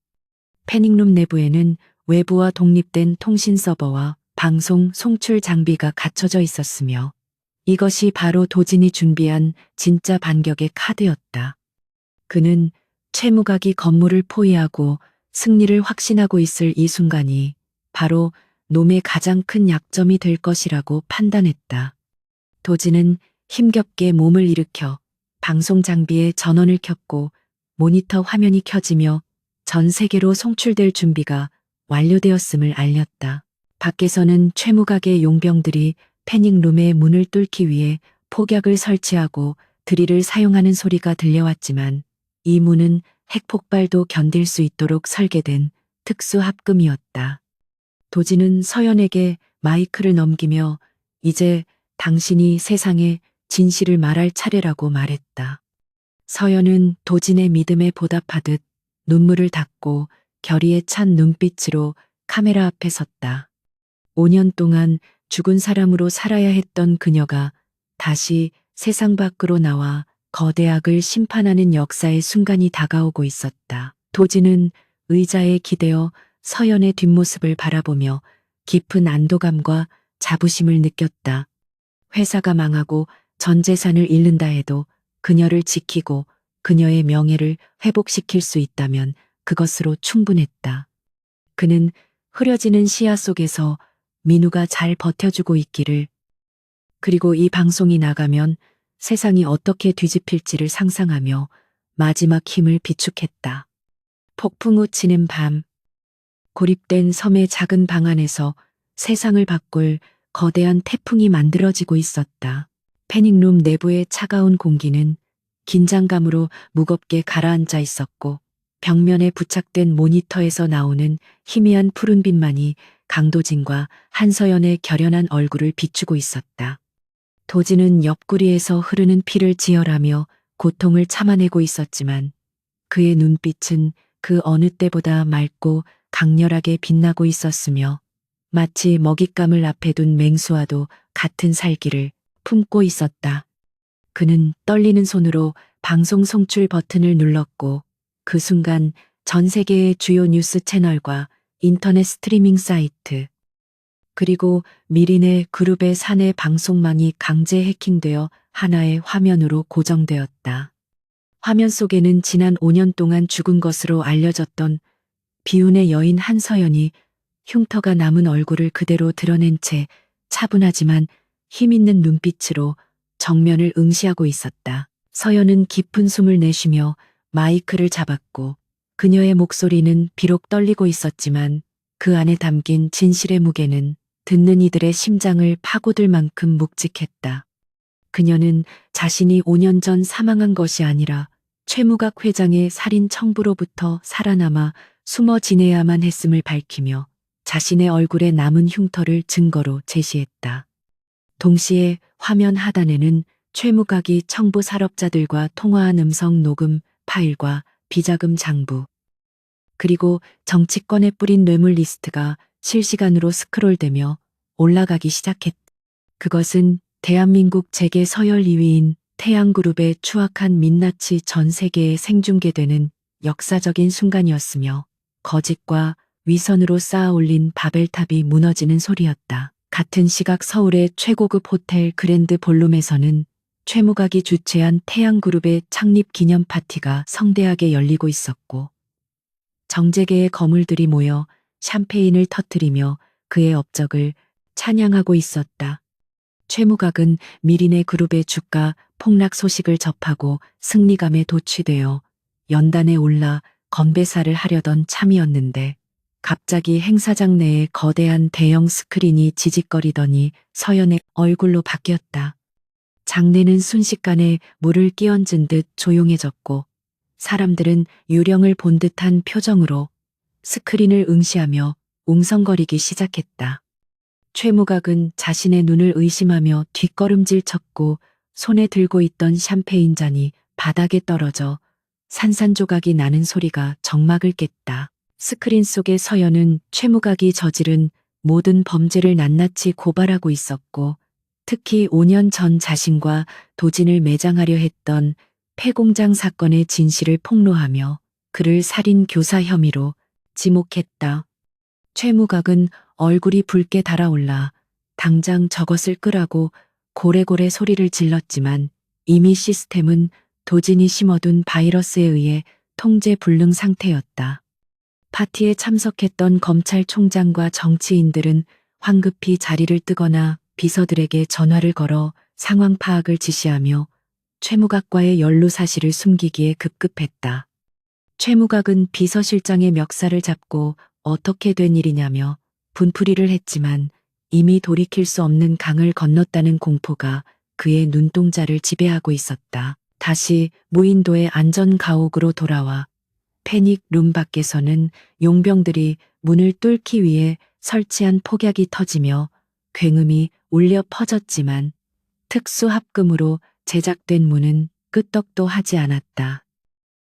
패닉룸 내부에는 외부와 독립된 통신 서버와 방송 송출 장비가 갖춰져 있었으며 이것이 바로 도진이 준비한 진짜 반격의 카드였다. 그는 최무각이 건물을 포위하고 승리를 확신하고 있을 이 순간이 바로 놈의 가장 큰 약점이 될 것이라고 판단했다. 도진은 힘겹게 몸을 일으켜 방송 장비에 전원을 켰고 모니터 화면이 켜지며 전 세계로 송출될 준비가 완료되었음을 알렸다. 밖에서는 최무각의 용병들이 패닉룸의 문을 뚫기 위해 폭약을 설치하고 드릴을 사용하는 소리가 들려왔지만 이 문은 핵폭발도 견딜 수 있도록 설계된 특수 합금이었다. 도진은 서연에게 마이크를 넘기며 이제 당신이 세상에 진실을 말할 차례라고 말했다. 서연은 도진의 믿음에 보답하듯 눈물을 닦고 결의에 찬 눈빛으로 카메라 앞에 섰다. 5년 동안 죽은 사람으로 살아야 했던 그녀가 다시 세상 밖으로 나와 거대악을 심판하는 역사의 순간이 다가오고 있었다. 도진은 의자에 기대어 서연의 뒷모습을 바라보며 깊은 안도감과 자부심을 느꼈다. 회사가 망하고 전 재산을 잃는다 해도 그녀를 지키고 그녀의 명예를 회복시킬 수 있다면 그것으로 충분했다. 그는 흐려지는 시야 속에서 민우가 잘 버텨주고 있기를, 그리고 이 방송이 나가면 세상이 어떻게 뒤집힐지를 상상하며 마지막 힘을 비축했다. 폭풍 우 치는 밤, 고립된 섬의 작은 방 안에서 세상을 바꿀 거대한 태풍이 만들어지고 있었다. 패닉룸 내부의 차가운 공기는 긴장감으로 무겁게 가라앉아 있었고 벽면에 부착된 모니터에서 나오는 희미한 푸른빛만이 강도진과 한서연의 결연한 얼굴을 비추고 있었다. 도진은 옆구리에서 흐르는 피를 지혈하며 고통을 참아내고 있었지만 그의 눈빛은 그 어느 때보다 맑고 강렬하게 빛나고 있었으며 마치 먹잇감을 앞에 둔 맹수와도 같은 살기를 품고 있었다. 그는 떨리는 손으로 방송 송출 버튼을 눌렀고 그 순간 전 세계의 주요 뉴스 채널과 인터넷 스트리밍 사이트, 그리고 미린의 그룹의 사내 방송망이 강제 해킹되어 하나의 화면으로 고정되었다. 화면 속에는 지난 5년 동안 죽은 것으로 알려졌던 비운의 여인 한서연이 흉터가 남은 얼굴을 그대로 드러낸 채 차분하지만 힘있는 눈빛으로 정면을 응시하고 있었다. 서연은 깊은 숨을 내쉬며 마이크를 잡았고 그녀의 목소리는 비록 떨리고 있었지만 그 안에 담긴 진실의 무게는 듣는 이들의 심장을 파고들 만큼 묵직했다. 그녀는 자신이 5년 전 사망한 것이 아니라 최무각 회장의 살인 청부로부터 살아남아 숨어 지내야만 했음을 밝히며 자신의 얼굴에 남은 흉터를 증거로 제시했다. 동시에 화면 하단에는 최무각이 청부 산업자들과 통화한 음성 녹음 파일과 비자금 장부, 그리고 정치권에 뿌린 뇌물 리스트가 실시간으로 스크롤되며 올라가기 시작했다. 그것은 대한민국 재계 서열 2위인 태양그룹의 추악한 민낯이 전 세계에 생중계되는 역사적인 순간이었으며 거짓과 위선으로 쌓아 올린 바벨탑이 무너지는 소리였다. 같은 시각 서울의 최고급 호텔 그랜드 볼룸에서는 최무각이 주최한 태양그룹의 창립 기념 파티가 성대하게 열리고 있었고 정재계의 거물들이 모여 샴페인을 터뜨리며 그의 업적을 찬양하고 있었다. 최무각은 미린의 그룹의 주가 폭락 소식을 접하고 승리감에 도취되어 연단에 올라 건배사를 하려던 참이었는데 갑자기 행사장 내에 거대한 대형 스크린이 지직거리더니 서연의 얼굴로 바뀌었다. 장내는 순식간에 물을 끼얹은 듯 조용해졌고 사람들은 유령을 본 듯한 표정으로 스크린을 응시하며 웅성거리기 시작했다. 최무각은 자신의 눈을 의심하며 뒷걸음질 쳤고 손에 들고 있던 샴페인 잔이 바닥에 떨어져 산산조각이 나는 소리가 정막을 깼다. 스크린 속의 서연은 최무각이 저지른 모든 범죄를 낱낱이 고발하고 있었고 특히 5년 전 자신과 도진을 매장하려 했던 폐공장 사건의 진실을 폭로하며 그를 살인 교사 혐의로 지목했다. 최무각은 얼굴이 붉게 달아올라 당장 저것을 끄라고 고래고래 소리를 질렀지만 이미 시스템은 도진이 심어둔 바이러스에 의해 통제 불능 상태였다. 파티에 참석했던 검찰총장과 정치인들은 황급히 자리를 뜨거나 비서들에게 전화를 걸어 상황 파악을 지시하며 최무각과의 연루 사실을 숨기기에 급급했다. 최무각은 비서실장의 멱살을 잡고 어떻게 된 일이냐며 분풀이를 했지만 이미 돌이킬 수 없는 강을 건넜다는 공포가 그의 눈동자를 지배하고 있었다. 다시 무인도의 안전 가옥으로 돌아와 패닉 룸 밖에서는 용병들이 문을 뚫기 위해 설치한 폭약이 터지며 굉음이 울려 퍼졌지만 특수 합금으로 제작된 문은 끄떡도 하지 않았다.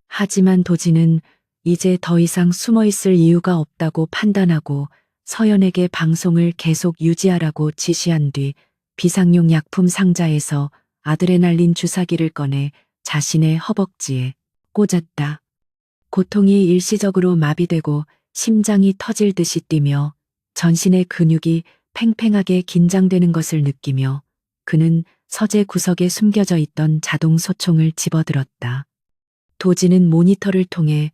하지만 도진은 이제 더 이상 숨어 있을 이유가 없다고 판단하고 서연에게 방송을 계속 유지하라고 지시한 뒤 비상용 약품 상자에서 아드레날린 주사기를 꺼내 자신의 허벅지에 꽂았다. 고통이 일시적으로 마비되고 심장이 터질 듯이 뛰며 전신의 근육이 팽팽하게 긴장되는 것을 느끼며 그는 서재 구석에 숨겨져 있던 자동 소총을 집어들었다. 도진은 모니터를 통해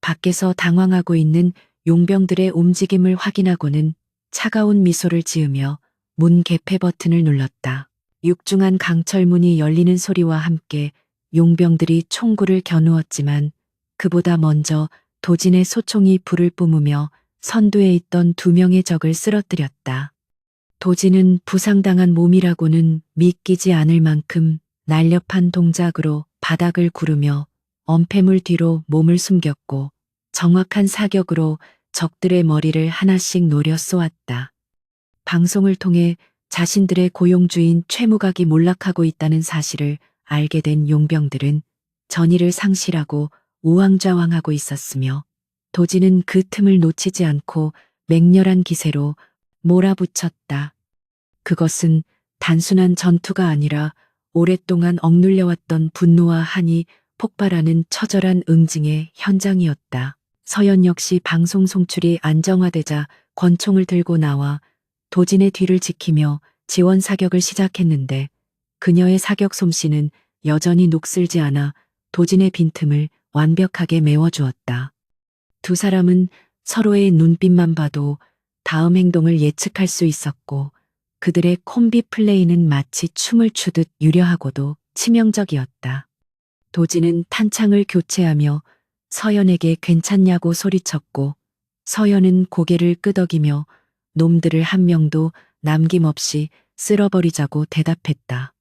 밖에서 당황하고 있는 용병들의 움직임을 확인하고는 차가운 미소를 지으며 문 개폐 버튼을 눌렀다. 육중한 강철문이 열리는 소리와 함께 용병들이 총구를 겨누었지만 그보다 먼저 도진의 소총이 불을 뿜으며 선두에 있던 2명의 적을 쓰러뜨렸다. 도진은 부상당한 몸이라고는 믿기지 않을 만큼 날렵한 동작으로 바닥을 구르며 엄폐물 뒤로 몸을 숨겼고 정확한 사격으로 적들의 머리를 하나씩 노려 쏘았다. 방송을 통해 자신들의 고용주인 최무각이 몰락하고 있다는 사실을 알게 된 용병들은 전의를 상실하고 우왕좌왕하고 있었으며 도진은 그 틈을 놓치지 않고 맹렬한 기세로 몰아붙였다. 그것은 단순한 전투가 아니라 오랫동안 억눌려왔던 분노와 한이 폭발하는 처절한 응징의 현장이었다. 서연 역시 방송 송출이 안정화되자 권총을 들고 나와 도진의 뒤를 지키며 지원 사격을 시작했는데 그녀의 사격 솜씨는 여전히 녹슬지 않아 도진의 빈틈을 완벽하게 메워주었다. 두 사람은 서로의 눈빛만 봐도 다음 행동을 예측할 수 있었고 그들의 콤비 플레이는 마치 춤을 추듯 유려하고도 치명적이었다. 도진은 탄창을 교체하며 서연에게 괜찮냐고 소리쳤고 서연은 고개를 끄덕이며 놈들을 한 명도 남김없이 쓸어버리자고 대답했다.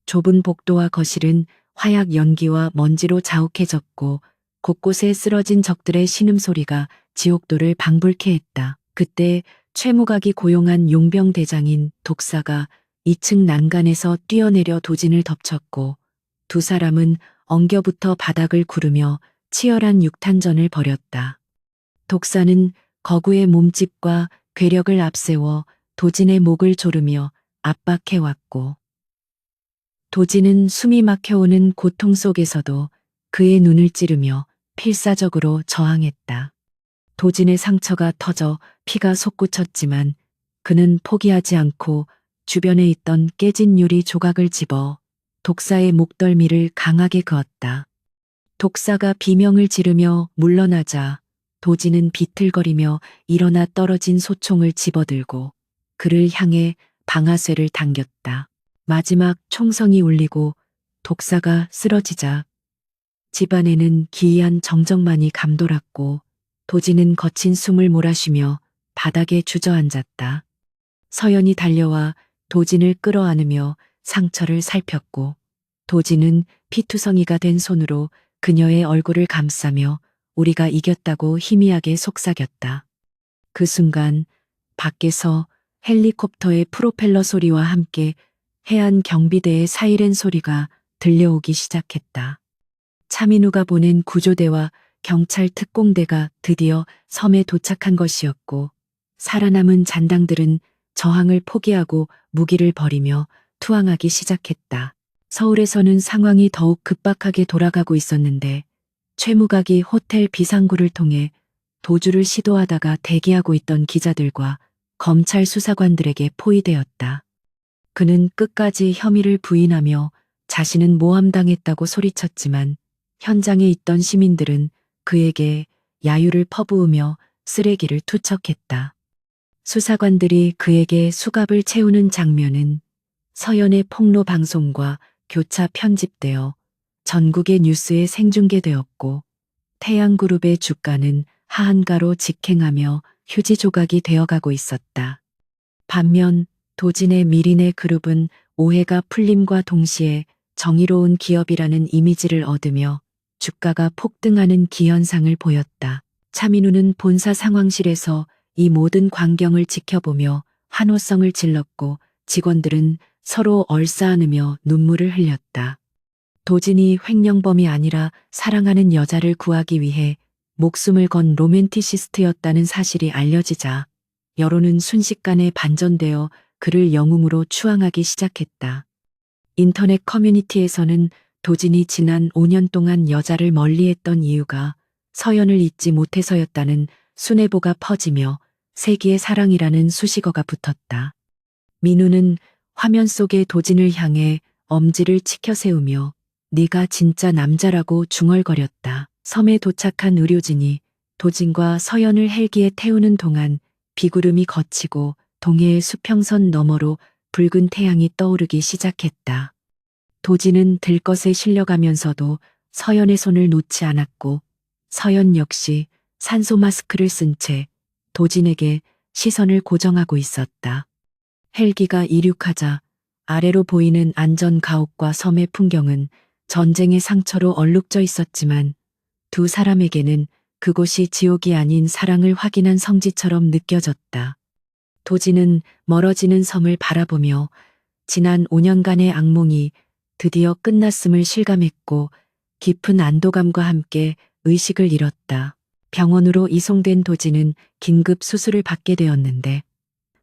좁은 복도와 거실은 화약 연기와 먼지로 자욱해졌고 곳곳에 쓰러진 적들의 신음소리가 지옥도를 방불케 했다. 그때 최무각이 고용한 용병 대장인 독사가 2층 난간에서 뛰어내려 도진을 덮쳤고 두 사람은 엉겨붙어 바닥을 구르며 치열한 육탄전을 벌였다. 독사는 거구의 몸집과 괴력을 앞세워 도진의 목을 조르며 압박해왔고 도진은 숨이 막혀오는 고통 속에서도 그의 눈을 찌르며 필사적으로 저항했다. 도진의 상처가 터져 피가 솟구쳤지만 그는 포기하지 않고 주변에 있던 깨진 유리 조각을 집어 독사의 목덜미를 강하게 그었다. 독사가 비명을 지르며 물러나자 도진은 비틀거리며 일어나 떨어진 소총을 집어들고 그를 향해 방아쇠를 당겼다. 마지막 총성이 울리고 독사가 쓰러지자 집안에는 기이한 정적만이 감돌았고 도진은 거친 숨을 몰아쉬며 바닥에 주저앉았다. 서연이 달려와 도진을 끌어안으며 상처를 살폈고 도진은 피투성이가 된 손으로 그녀의 얼굴을 감싸며 우리가 이겼다고 희미하게 속삭였다. 그 순간 밖에서 헬리콥터의 프로펠러 소리와 함께 해안 경비대의 사이렌 소리가 들려오기 시작했다. 차민우가 보낸 구조대와 경찰 특공대가 드디어 섬에 도착한 것이었고 살아남은 잔당들은 저항을 포기하고 무기를 버리며 투항하기 시작했다. 서울에서는 상황이 더욱 급박하게 돌아가고 있었는데 최무각이 호텔 비상구를 통해 도주를 시도하다가 대기하고 있던 기자들과 검찰 수사관들에게 포위되었다. 그는 끝까지 혐의를 부인하며 자신은 모함당했다고 소리쳤지만 현장에 있던 시민들은 그에게 야유를 퍼부으며 쓰레기를 투척했다. 수사관들이 그에게 수갑을 채우는 장면은 서연의 폭로 방송과 교차 편집되어 전국의 뉴스에 생중계되었고 태양그룹의 주가는 하한가로 직행하며 휴지 조각이 되어가고 있었다. 반면 도진의 미리네 그룹은 오해가 풀림과 동시에 정의로운 기업이라는 이미지를 얻으며 주가가 폭등하는 기현상을 보였다. 차민우는 본사 상황실에서 이 모든 광경을 지켜보며 환호성을 질렀고 직원들은 서로 얼싸안으며 눈물을 흘렸다. 도진이 횡령범이 아니라 사랑하는 여자를 구하기 위해 목숨을 건 로맨티시스트였다는 사실이 알려지자 여론은 순식간에 반전되어 그를 영웅으로 추앙하기 시작했다. 인터넷 커뮤니티에서는 도진이 지난 5년 동안 여자를 멀리했던 이유가 서연을 잊지 못해서였다는 순애보가 퍼지며 세기의 사랑이라는 수식어가 붙었다. 민우는 화면 속의 도진을 향해 엄지를 치켜 세우며 네가 진짜 남자라고 중얼거렸다. 섬에 도착한 의료진이 도진과 서연을 헬기에 태우는 동안 비구름이 걷히고 동해의 수평선 너머로 붉은 태양이 떠오르기 시작했다. 도진은 들것에 실려가면서도 서연의 손을 놓지 않았고 서연 역시 산소 마스크를 쓴 채 도진에게 시선을 고정하고 있었다. 헬기가 이륙하자 아래로 보이는 안전 가옥과 섬의 풍경은 전쟁의 상처로 얼룩져 있었지만 두 사람에게는 그곳이 지옥이 아닌 사랑을 확인한 성지처럼 느껴졌다. 도진은 멀어지는 섬을 바라보며 지난 5년간의 악몽이 드디어 끝났음을 실감했고 깊은 안도감과 함께 의식을 잃었다. 병원으로 이송된 도진은 긴급 수술을 받게 되었는데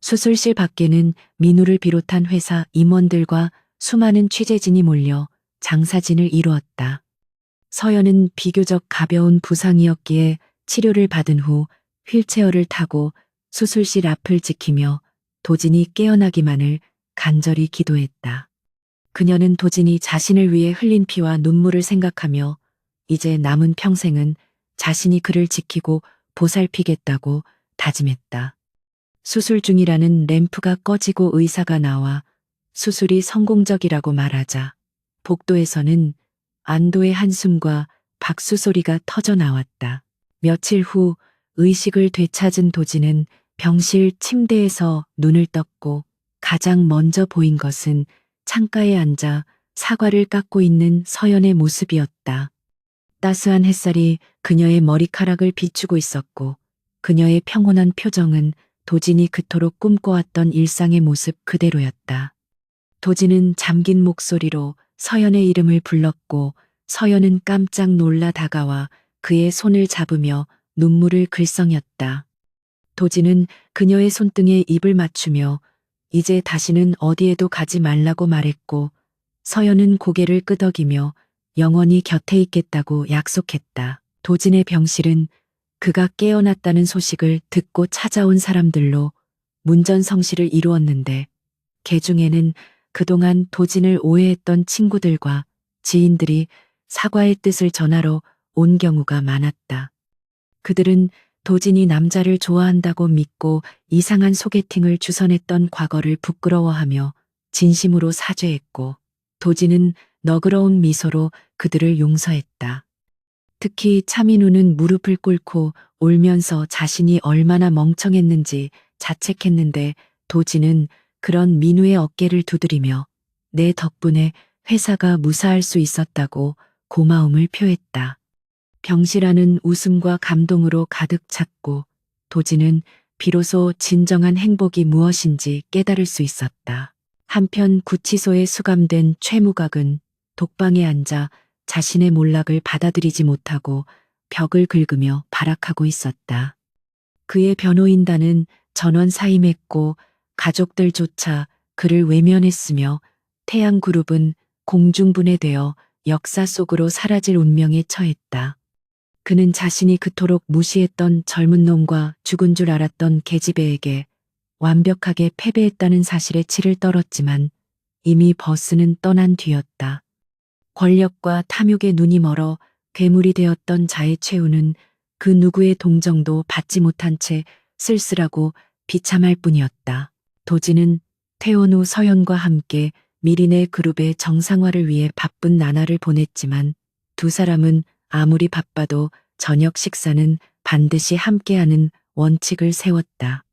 수술실 밖에는 민우를 비롯한 회사 임원들과 수많은 취재진이 몰려 장사진을 이루었다. 서연은 비교적 가벼운 부상이었기에 치료를 받은 후 휠체어를 타고 수술실 앞을 지키며 도진이 깨어나기만을 간절히 기도했다. 그녀는 도진이 자신을 위해 흘린 피와 눈물을 생각하며 이제 남은 평생은 자신이 그를 지키고 보살피겠다고 다짐했다. 수술 중이라는 램프가 꺼지고 의사가 나와 수술이 성공적이라고 말하자 복도에서는 안도의 한숨과 박수 소리가 터져 나왔다. 며칠 후 의식을 되찾은 도진은 병실 침대에서 눈을 떴고 가장 먼저 보인 것은 창가에 앉아 사과를 깎고 있는 서연의 모습이었다. 따스한 햇살이 그녀의 머리카락을 비추고 있었고 그녀의 평온한 표정은 도진이 그토록 꿈꿔왔던 일상의 모습 그대로였다. 도진은 잠긴 목소리로 서연의 이름을 불렀고 서연은 깜짝 놀라 다가와 그의 손을 잡으며 눈물을 글썽였다. 도진은 그녀의 손등에 입을 맞추며 이제 다시는 어디에도 가지 말라고 말했고 서연은 고개를 끄덕이며 영원히 곁에 있겠다고 약속했다. 도진의 병실은 그가 깨어났다는 소식을 듣고 찾아온 사람들로 문전성시를 이루었는데 개 중에는 그동안 도진을 오해했던 친구들과 지인들이 사과의 뜻을 전하러 온 경우가 많았다. 그들은 도진이 남자를 좋아한다고 믿고 이상한 소개팅을 주선했던 과거를 부끄러워하며 진심으로 사죄했고 도진은 너그러운 미소로 그들을 용서했다. 특히 차민우는 무릎을 꿇고 울면서 자신이 얼마나 멍청했는지 자책했는데 도진은 그런 민우의 어깨를 두드리며 내 덕분에 회사가 무사할 수 있었다고 고마움을 표했다. 병실안은 웃음과 감동으로 가득 찼고 도진은 비로소 진정한 행복이 무엇인지 깨달을 수 있었다. 한편 구치소에 수감된 최무각은 독방에 앉아 자신의 몰락을 받아들이지 못하고 벽을 긁으며 발악하고 있었다. 그의 변호인단은 전원 사임했고 가족들조차 그를 외면했으며 태양그룹은 공중분해되어 역사 속으로 사라질 운명에 처했다. 그는 자신이 그토록 무시했던 젊은 놈과 죽은 줄 알았던 계집애에게 완벽하게 패배했다는 사실에 치를 떨었지만 이미 버스는 떠난 뒤였다. 권력과 탐욕에 눈이 멀어 괴물이 되었던 자의 최후는 그 누구의 동정도 받지 못한 채 쓸쓸하고 비참할 뿐이었다. 도지는 퇴원 후 서연과 함께 미린의 그룹의 정상화를 위해 바쁜 나날을 보냈지만 두 사람은 아무리 바빠도 저녁 식사는 반드시 함께하는 원칙을 세웠다.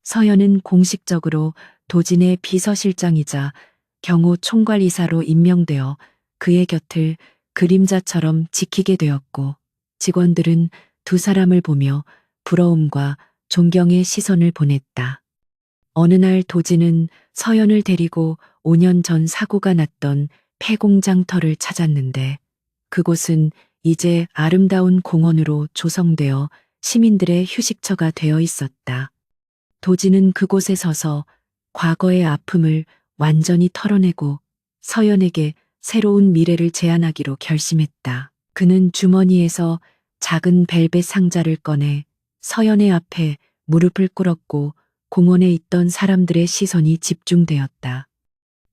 서연은 공식적으로 도진의 비서실장이자 경호 총괄이사로 임명되어 그의 곁을 그림자처럼 지키게 되었고 직원들은 두 사람을 보며 부러움과 존경의 시선을 보냈다. 어느 날 도진은 서연을 데리고 5년 전 사고가 났던 폐공장 터를 찾았는데 그곳은 이제 아름다운 공원으로 조성되어 시민들의 휴식처가 되어 있었다. 도진은 그곳에 서서 과거의 아픔을 완전히 털어내고 서연에게 새로운 미래를 제안하기로 결심했다. 그는 주머니에서 작은 벨벳 상자를 꺼내 서연의 앞에 무릎을 꿇었고 공원에 있던 사람들의 시선이 집중되었다.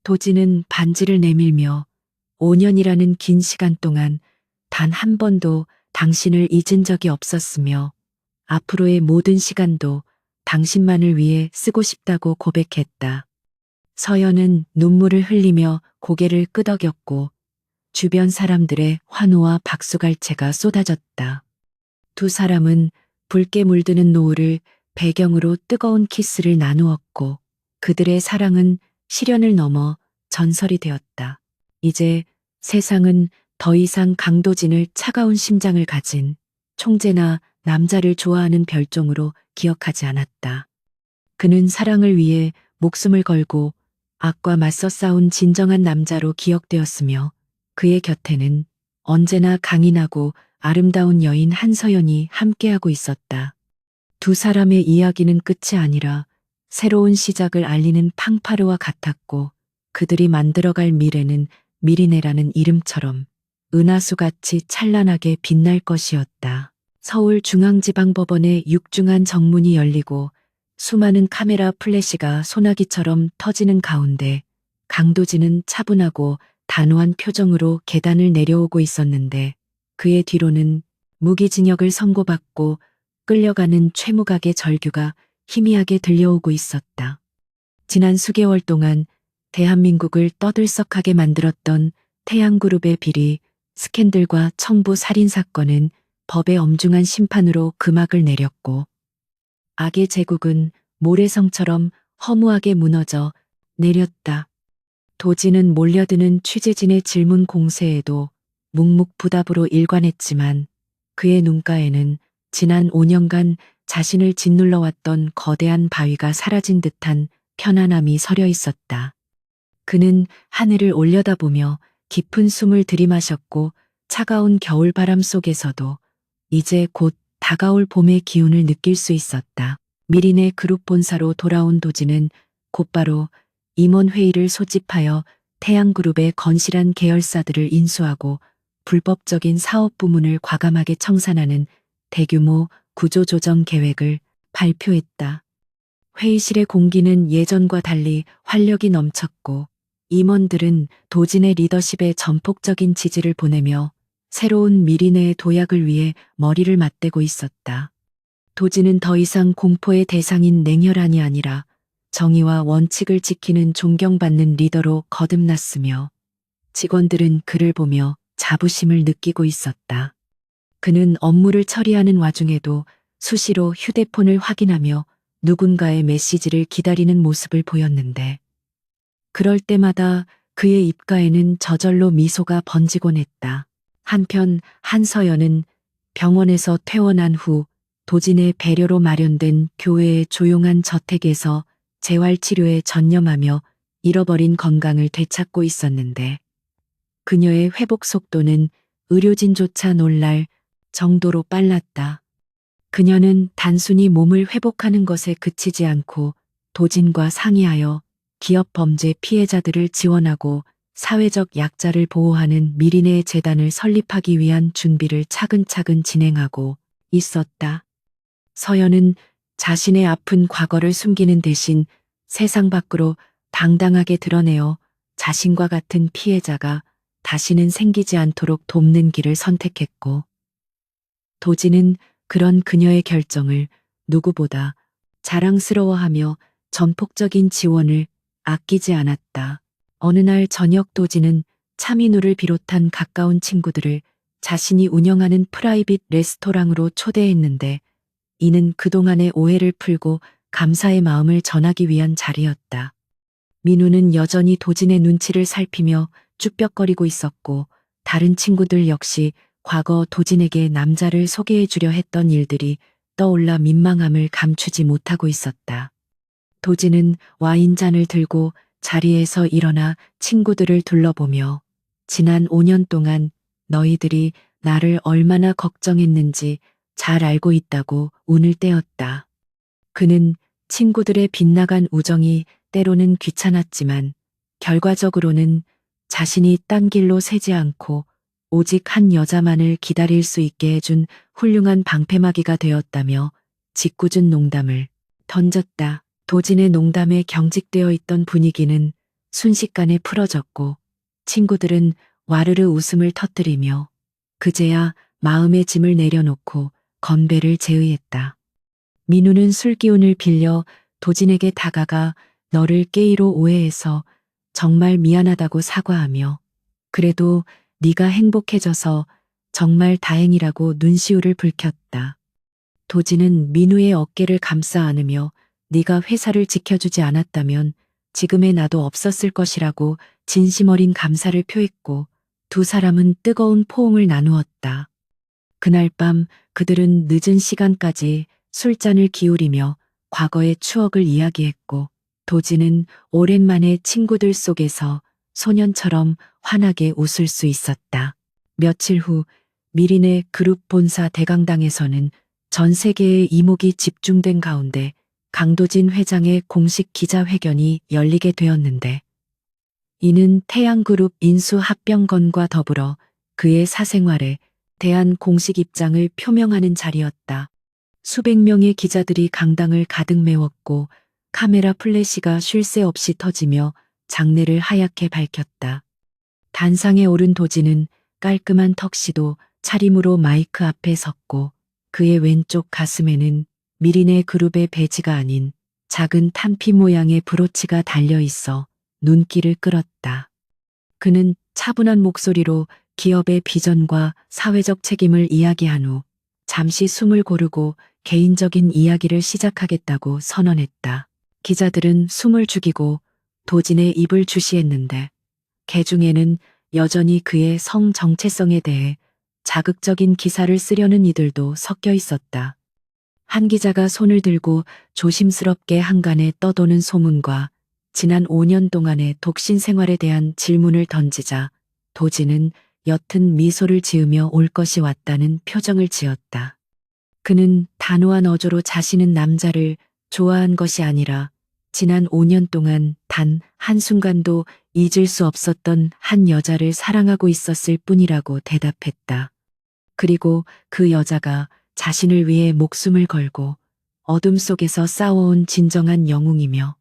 도진은 반지를 내밀며 5년이라는 긴 시간 동안 단 한 번도 당신을 잊은 적이 없었으며 앞으로의 모든 시간도 당신만을 위해 쓰고 싶다고 고백했다. 서연은 눈물을 흘리며 고개를 끄덕였고 주변 사람들의 환호와 박수갈채가 쏟아졌다. 두 사람은 붉게 물드는 노을을 배경으로 뜨거운 키스를 나누었고 그들의 사랑은 시련을 넘어 전설이 되었다. 이제 세상은 더 이상 강도진을 차가운 심장을 가진 총재나 남자를 좋아하는 별종으로 기억하지 않았다. 그는 사랑을 위해 목숨을 걸고 악과 맞서 싸운 진정한 남자로 기억되었으며 그의 곁에는 언제나 강인하고 아름다운 여인 한서연이 함께하고 있었다. 두 사람의 이야기는 끝이 아니라 새로운 시작을 알리는 팡파르와 같았고 그들이 만들어갈 미래는 미리네라는 이름처럼 은하수같이 찬란하게 빛날 것이었다. 서울중앙지방법원의 육중한 정문이 열리고 수많은 카메라 플래시가 소나기처럼 터지는 가운데 강도진은 차분하고 단호한 표정으로 계단을 내려오고 있었는데 그의 뒤로는 무기징역을 선고받고 끌려가는 최무각의 절규가 희미하게 들려오고 있었다. 지난 수개월 동안 대한민국을 떠들썩하게 만들었던 태양그룹의 비리, 스캔들과 청부 살인사건은 법의 엄중한 심판으로 금악을 내렸고 악의 제국은 모래성처럼 허무하게 무너져 내렸다. 도진은 몰려드는 취재진의 질문 공세에도 묵묵부답으로 일관했지만 그의 눈가에는 지난 5년간 자신을 짓눌러왔던 거대한 바위가 사라진 듯한 편안함이 서려 있었다. 그는 하늘을 올려다보며 깊은 숨을 들이마셨고 차가운 겨울바람 속에서도 이제 곧 다가올 봄의 기운을 느낄 수 있었다. 미린의 그룹 본사로 돌아온 도진은 곧바로 임원회의를 소집하여 태양그룹의 건실한 계열사들을 인수하고 불법적인 사업 부문을 과감하게 청산하는 대규모 구조조정 계획을 발표했다. 회의실의 공기는 예전과 달리 활력이 넘쳤고 임원들은 도진의 리더십에 전폭적인 지지를 보내며 새로운 미리네의 도약을 위해 머리를 맞대고 있었다. 도진은 더 이상 공포의 대상인 냉혈한이 아니라 정의와 원칙을 지키는 존경받는 리더로 거듭났으며 직원들은 그를 보며 자부심을 느끼고 있었다. 그는 업무를 처리하는 와중에도 수시로 휴대폰을 확인하며 누군가의 메시지를 기다리는 모습을 보였는데 그럴 때마다 그의 입가에는 저절로 미소가 번지곤 했다. 한편 한서연은 병원에서 퇴원한 후 도진의 배려로 마련된 교회의 조용한 저택에서 재활치료에 전념하며 잃어버린 건강을 되찾고 있었는데 그녀의 회복 속도는 의료진조차 놀랄 정도로 빨랐다. 그녀는 단순히 몸을 회복하는 것에 그치지 않고 도진과 상의하여 기업 범죄 피해자들을 지원하고 사회적 약자를 보호하는 미리네 재단을 설립하기 위한 준비를 차근차근 진행하고 있었다. 서연은 자신의 아픈 과거를 숨기는 대신 세상 밖으로 당당하게 드러내어 자신과 같은 피해자가 다시는 생기지 않도록 돕는 길을 선택했고, 도지는 그런 그녀의 결정을 누구보다 자랑스러워하며 전폭적인 지원을 아끼지 않았다. 어느 날 저녁 도지는 차민우를 비롯한 가까운 친구들을 자신이 운영하는 프라이빗 레스토랑으로 초대했는데, 이는 그동안의 오해를 풀고 감사의 마음을 전하기 위한 자리였다. 민우는 여전히 도진의 눈치를 살피며 쭈뼛거리고 있었고, 다른 친구들 역시 과거 도진에게 남자를 소개해 주려 했던 일들이 떠올라 민망함을 감추지 못하고 있었다. 도진은 와인잔을 들고 자리에서 일어나 친구들을 둘러보며 지난 5년 동안 너희들이 나를 얼마나 걱정했는지 잘 알고 있다고 운을 떼었다. 그는 친구들의 빗나간 우정이 때로는 귀찮았지만 결과적으로는 자신이 딴 길로 새지 않고 오직 한 여자만을 기다릴 수 있게 해준 훌륭한 방패막이가 되었다며 짓궂은 농담을 던졌다. 도진의 농담에 경직되어 있던 분위기는 순식간에 풀어졌고 친구들은 와르르 웃음을 터뜨리며 그제야 마음의 짐을 내려놓고 건배를 제의했다. 민우는 술기운을 빌려 도진에게 다가가 너를 깨이로 오해해서 정말 미안하다고 사과하며 그래도 네가 행복해져서 정말 다행이라고 눈시울을 붉혔다. 도진은 민우의 어깨를 감싸 안으며 네가 회사를 지켜주지 않았다면 지금의 나도 없었을 것이라고 진심 어린 감사를 표했고 두 사람은 뜨거운 포옹을 나누었다. 그날 밤 그들은 늦은 시간까지 술잔을 기울이며 과거의 추억을 이야기했고 도진은 오랜만에 친구들 속에서 소년처럼 환하게 웃을 수 있었다. 며칠 후 미린의 그룹 본사 대강당에서는 전 세계의 이목이 집중된 가운데 강도진 회장의 공식 기자회견이 열리게 되었는데 이는 태양그룹 인수 합병건과 더불어 그의 사생활에 대한 공식 입장을 표명하는 자리였다. 수백 명의 기자들이 강당을 가득 메웠고 카메라 플래시가 쉴 새 없이 터지며 장내를 하얗게 밝혔다. 단상에 오른 도지는 깔끔한 턱시도 차림으로 마이크 앞에 섰고 그의 왼쪽 가슴에는 미리네 그룹의 배지가 아닌 작은 탄피 모양의 브로치가 달려 있어 눈길을 끌었다. 그는 차분한 목소리로 기업의 비전과 사회적 책임을 이야기한 후 잠시 숨을 고르고 개인적인 이야기를 시작하겠다고 선언했다. 기자들은 숨을 죽이고 도진의 입을 주시했는데 개중에는 여전히 그의 성 정체성에 대해 자극적인 기사를 쓰려는 이들도 섞여 있었다. 한 기자가 손을 들고 조심스럽게 한간에 떠도는 소문과 지난 5년 동안의 독신 생활에 대한 질문을 던지자 도진은 옅은 미소를 지으며 올 것이 왔다는 표정을 지었다. 그는 단호한 어조로 자신은 남자를 좋아한 것이 아니라 지난 5년 동안 단 한순간도 잊을 수 없었던 한 여자를 사랑하고 있었을 뿐이라고 대답했다. 그리고 그 여자가 자신을 위해 목숨을 걸고 어둠 속에서 싸워온 진정한 영웅이며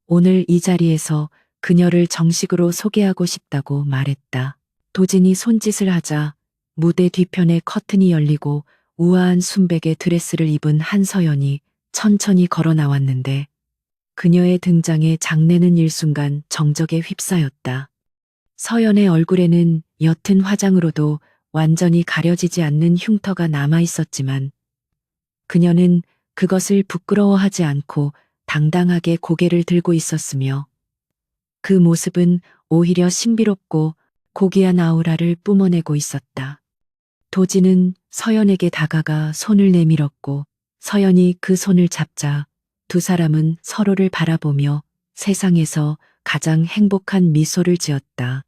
오늘 이 자리에서 그녀를 정식으로 소개하고 싶다고 말했다. 도진이 손짓을 하자 무대 뒤편에 커튼이 열리고 우아한 순백의 드레스를 입은 한서연이 천천히 걸어 나왔는데 그녀의 등장에 장내는 일순간 정적에 휩싸였다. 서연의 얼굴에는 옅은 화장으로도 완전히 가려지지 않는 흉터가 남아 있었지만 그녀는 그것을 부끄러워하지 않고 당당하게 고개를 들고 있었으며 그 모습은 오히려 신비롭고 고귀한 아우라를 뿜어내고 있었다. 도진은 서연에게 다가가 손을 내밀었고 서연이 그 손을 잡자 두 사람은 서로를 바라보며 세상에서 가장 행복한 미소를 지었다.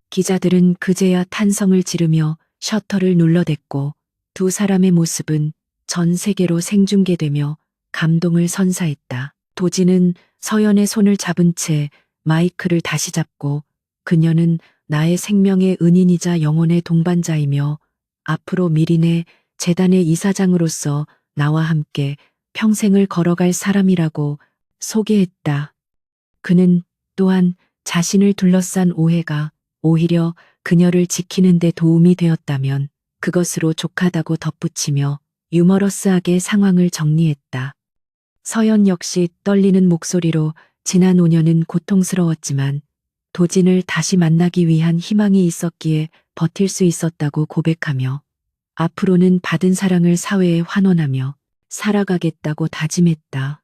기자들은 그제야 탄성을 지르며 셔터를 눌러댔고 두 사람의 모습은 전 세계로 생중계되며 감동을 선사했다. 도진은 서연의 손을 잡은 채 마이크를 다시 잡고 그녀는 나의 생명의 은인이자 영혼의 동반자이며 앞으로 미린의 재단의 이사장으로서 나와 함께 평생을 걸어갈 사람이라고 소개했다. 그는 또한 자신을 둘러싼 오해가 오히려 그녀를 지키는 데 도움이 되었다면 그것으로 족하다고 덧붙이며 유머러스하게 상황을 정리했다. 서연 역시 떨리는 목소리로 지난 5년은 고통스러웠지만 도진을 다시 만나기 위한 희망이 있었기에 버틸 수 있었다고 고백하며 앞으로는 받은 사랑을 사회에 환원하며 살아가겠다고 다짐했다.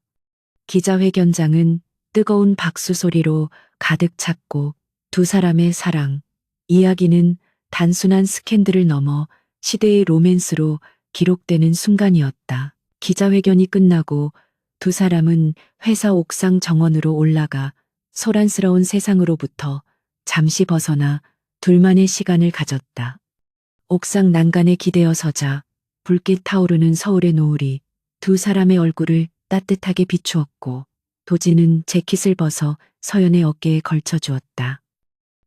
기자회견장은 뜨거운 박수 소리로 가득 찼고 두 사람의 사랑, 이야기는 단순한 스캔들을 넘어 시대의 로맨스로 기록되는 순간이었다. 기자회견이 끝나고 두 사람은 회사 옥상 정원으로 올라가 소란스러운 세상으로부터 잠시 벗어나 둘만의 시간을 가졌다. 옥상 난간에 기대어 서자 붉게 타오르는 서울의 노을이 두 사람의 얼굴을 따뜻하게 비추었고 도진은 재킷을 벗어 서연의 어깨에 걸쳐주었다.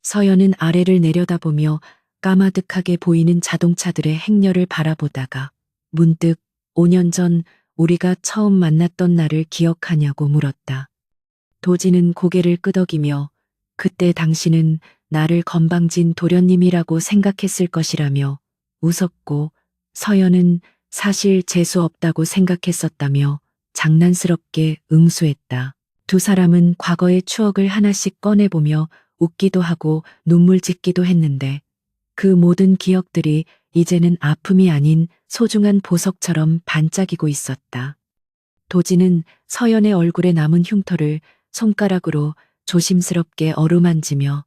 서연은 아래를 내려다보며 까마득하게 보이는 자동차들의 행렬을 바라보다가 문득 5년 전 우리가 처음 만났던 날을 기억하냐고 물었다. 도진은 고개를 끄덕이며 그때 당신은 나를 건방진 도련님이라고 생각했을 것이라며 웃었고 서연은 사실 재수 없다고 생각했었다며 장난스럽게 응수했다. 두 사람은 과거의 추억을 하나씩 꺼내보며 웃기도 하고 눈물 짓기도 했는데 그 모든 기억들이 이제는 아픔이 아닌 소중한 보석처럼 반짝이고 있었다. 도진은 서연의 얼굴에 남은 흉터를 손가락으로 조심스럽게 어루만지며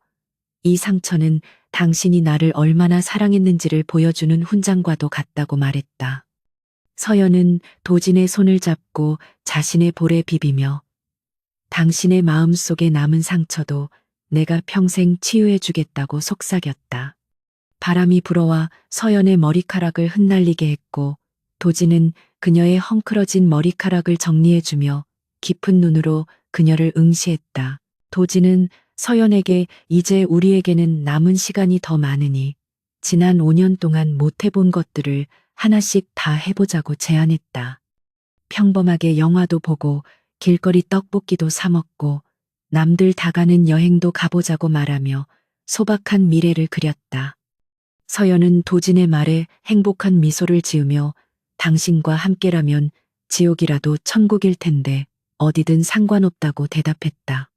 이 상처는 당신이 나를 얼마나 사랑했는지를 보여주는 훈장과도 같다고 말했다. 서연은 도진의 손을 잡고 자신의 볼에 비비며 당신의 마음속에 남은 상처도 내가 평생 치유해주겠다고 속삭였다. 바람이 불어와 서연의 머리카락을 흩날리게 했고 도진은 그녀의 헝클어진 머리카락을 정리해주며 깊은 눈으로 그녀를 응시했다. 도진은 서연에게 이제 우리에게는 남은 시간이 더 많으니 지난 5년 동안 못 해본 것들을 하나씩 다 해보자고 제안했다. 평범하게 영화도 보고 길거리 떡볶이도 사 먹고 남들 다 가는 여행도 가보자고 말하며 소박한 미래를 그렸다. 서연은 도진의 말에 행복한 미소를 지으며 당신과 함께라면 지옥이라도 천국일 텐데 어디든 상관없다고 대답했다.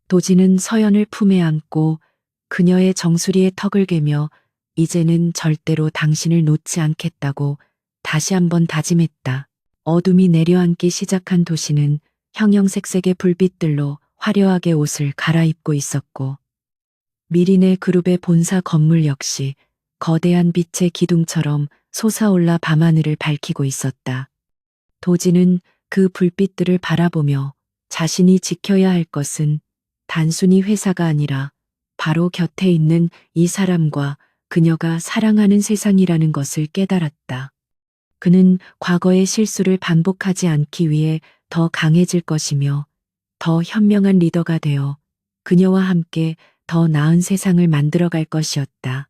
도진은 서연을 품에 안고 그녀의 정수리에 턱을 괴며 이제는 절대로 당신을 놓지 않겠다고 다시 한번 다짐했다. 어둠이 내려앉기 시작한 도시는 형형색색의 불빛들로 화려하게 옷을 갈아입고 있었고 미린의 그룹의 본사 건물 역시 거대한 빛의 기둥처럼 솟아올라 밤하늘을 밝히고 있었다. 도진은 그 불빛들을 바라보며 자신이 지켜야 할 것은 단순히 회사가 아니라 바로 곁에 있는 이 사람과 그녀가 사랑하는 세상이라는 것을 깨달았다. 그는 과거의 실수를 반복하지 않기 위해 더 강해질 것이며 더 현명한 리더가 되어 그녀와 함께 더 나은 세상을 만들어갈 것이었다.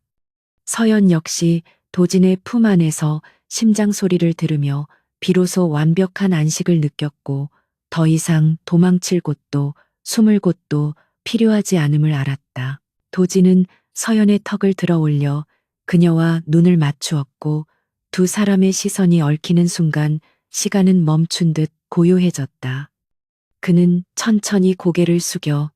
서연 역시 도진의 품 안에서 심장 소리를 들으며 비로소 완벽한 안식을 느꼈고 더 이상 도망칠 곳도 숨을 곳도 필요하지 않음을 알았다. 도진은 서연의 턱을 들어 올려 그녀와 눈을 맞추었고 두 사람의 시선이 얽히는 순간 시간은 멈춘 듯 고요해졌다. 그는 천천히 고개를 숙여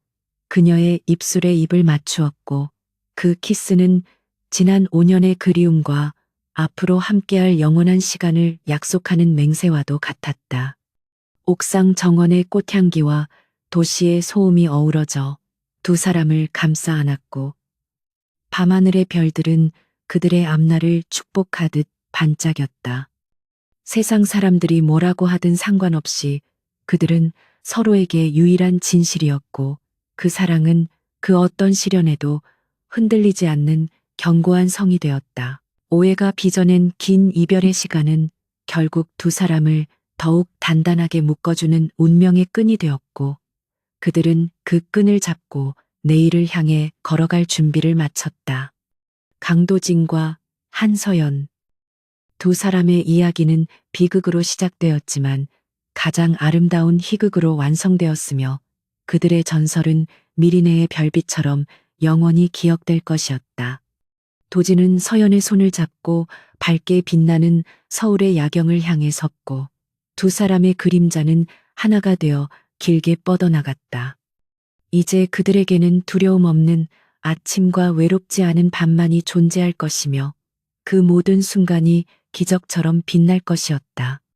그녀의 입술에 입을 맞추었고 그 키스는 지난 5년의 그리움과 앞으로 함께할 영원한 시간을 약속하는 맹세와도 같았다. 옥상 정원의 꽃향기와 도시의 소음이 어우러져 두 사람을 감싸 안았고 밤하늘의 별들은 그들의 앞날을 축복하듯 반짝였다. 세상 사람들이 뭐라고 하든 상관없이 그들은 서로에게 유일한 진실이었고 그 사랑은 그 어떤 시련에도 흔들리지 않는 견고한 성이 되었다. 오해가 빚어낸 긴 이별의 시간은 결국 두 사람을 더욱 단단하게 묶어주는 운명의 끈이 되었고 그들은 그 끈을 잡고 내일을 향해 걸어갈 준비를 마쳤다. 강도진과 한서연. 두 사람의 이야기는 비극으로 시작되었지만 가장 아름다운 희극으로 완성되었으며 그들의 전설은 미리네의 별빛처럼 영원히 기억될 것이었다. 도진은 서연의 손을 잡고 밝게 빛나는 서울의 야경을 향해 섰고 두 사람의 그림자는 하나가 되어 길게 뻗어나갔다. 이제 그들에게는 두려움 없는 아침과 외롭지 않은 밤만이 존재할 것이며 그 모든 순간이 기적처럼 빛날 것이었다.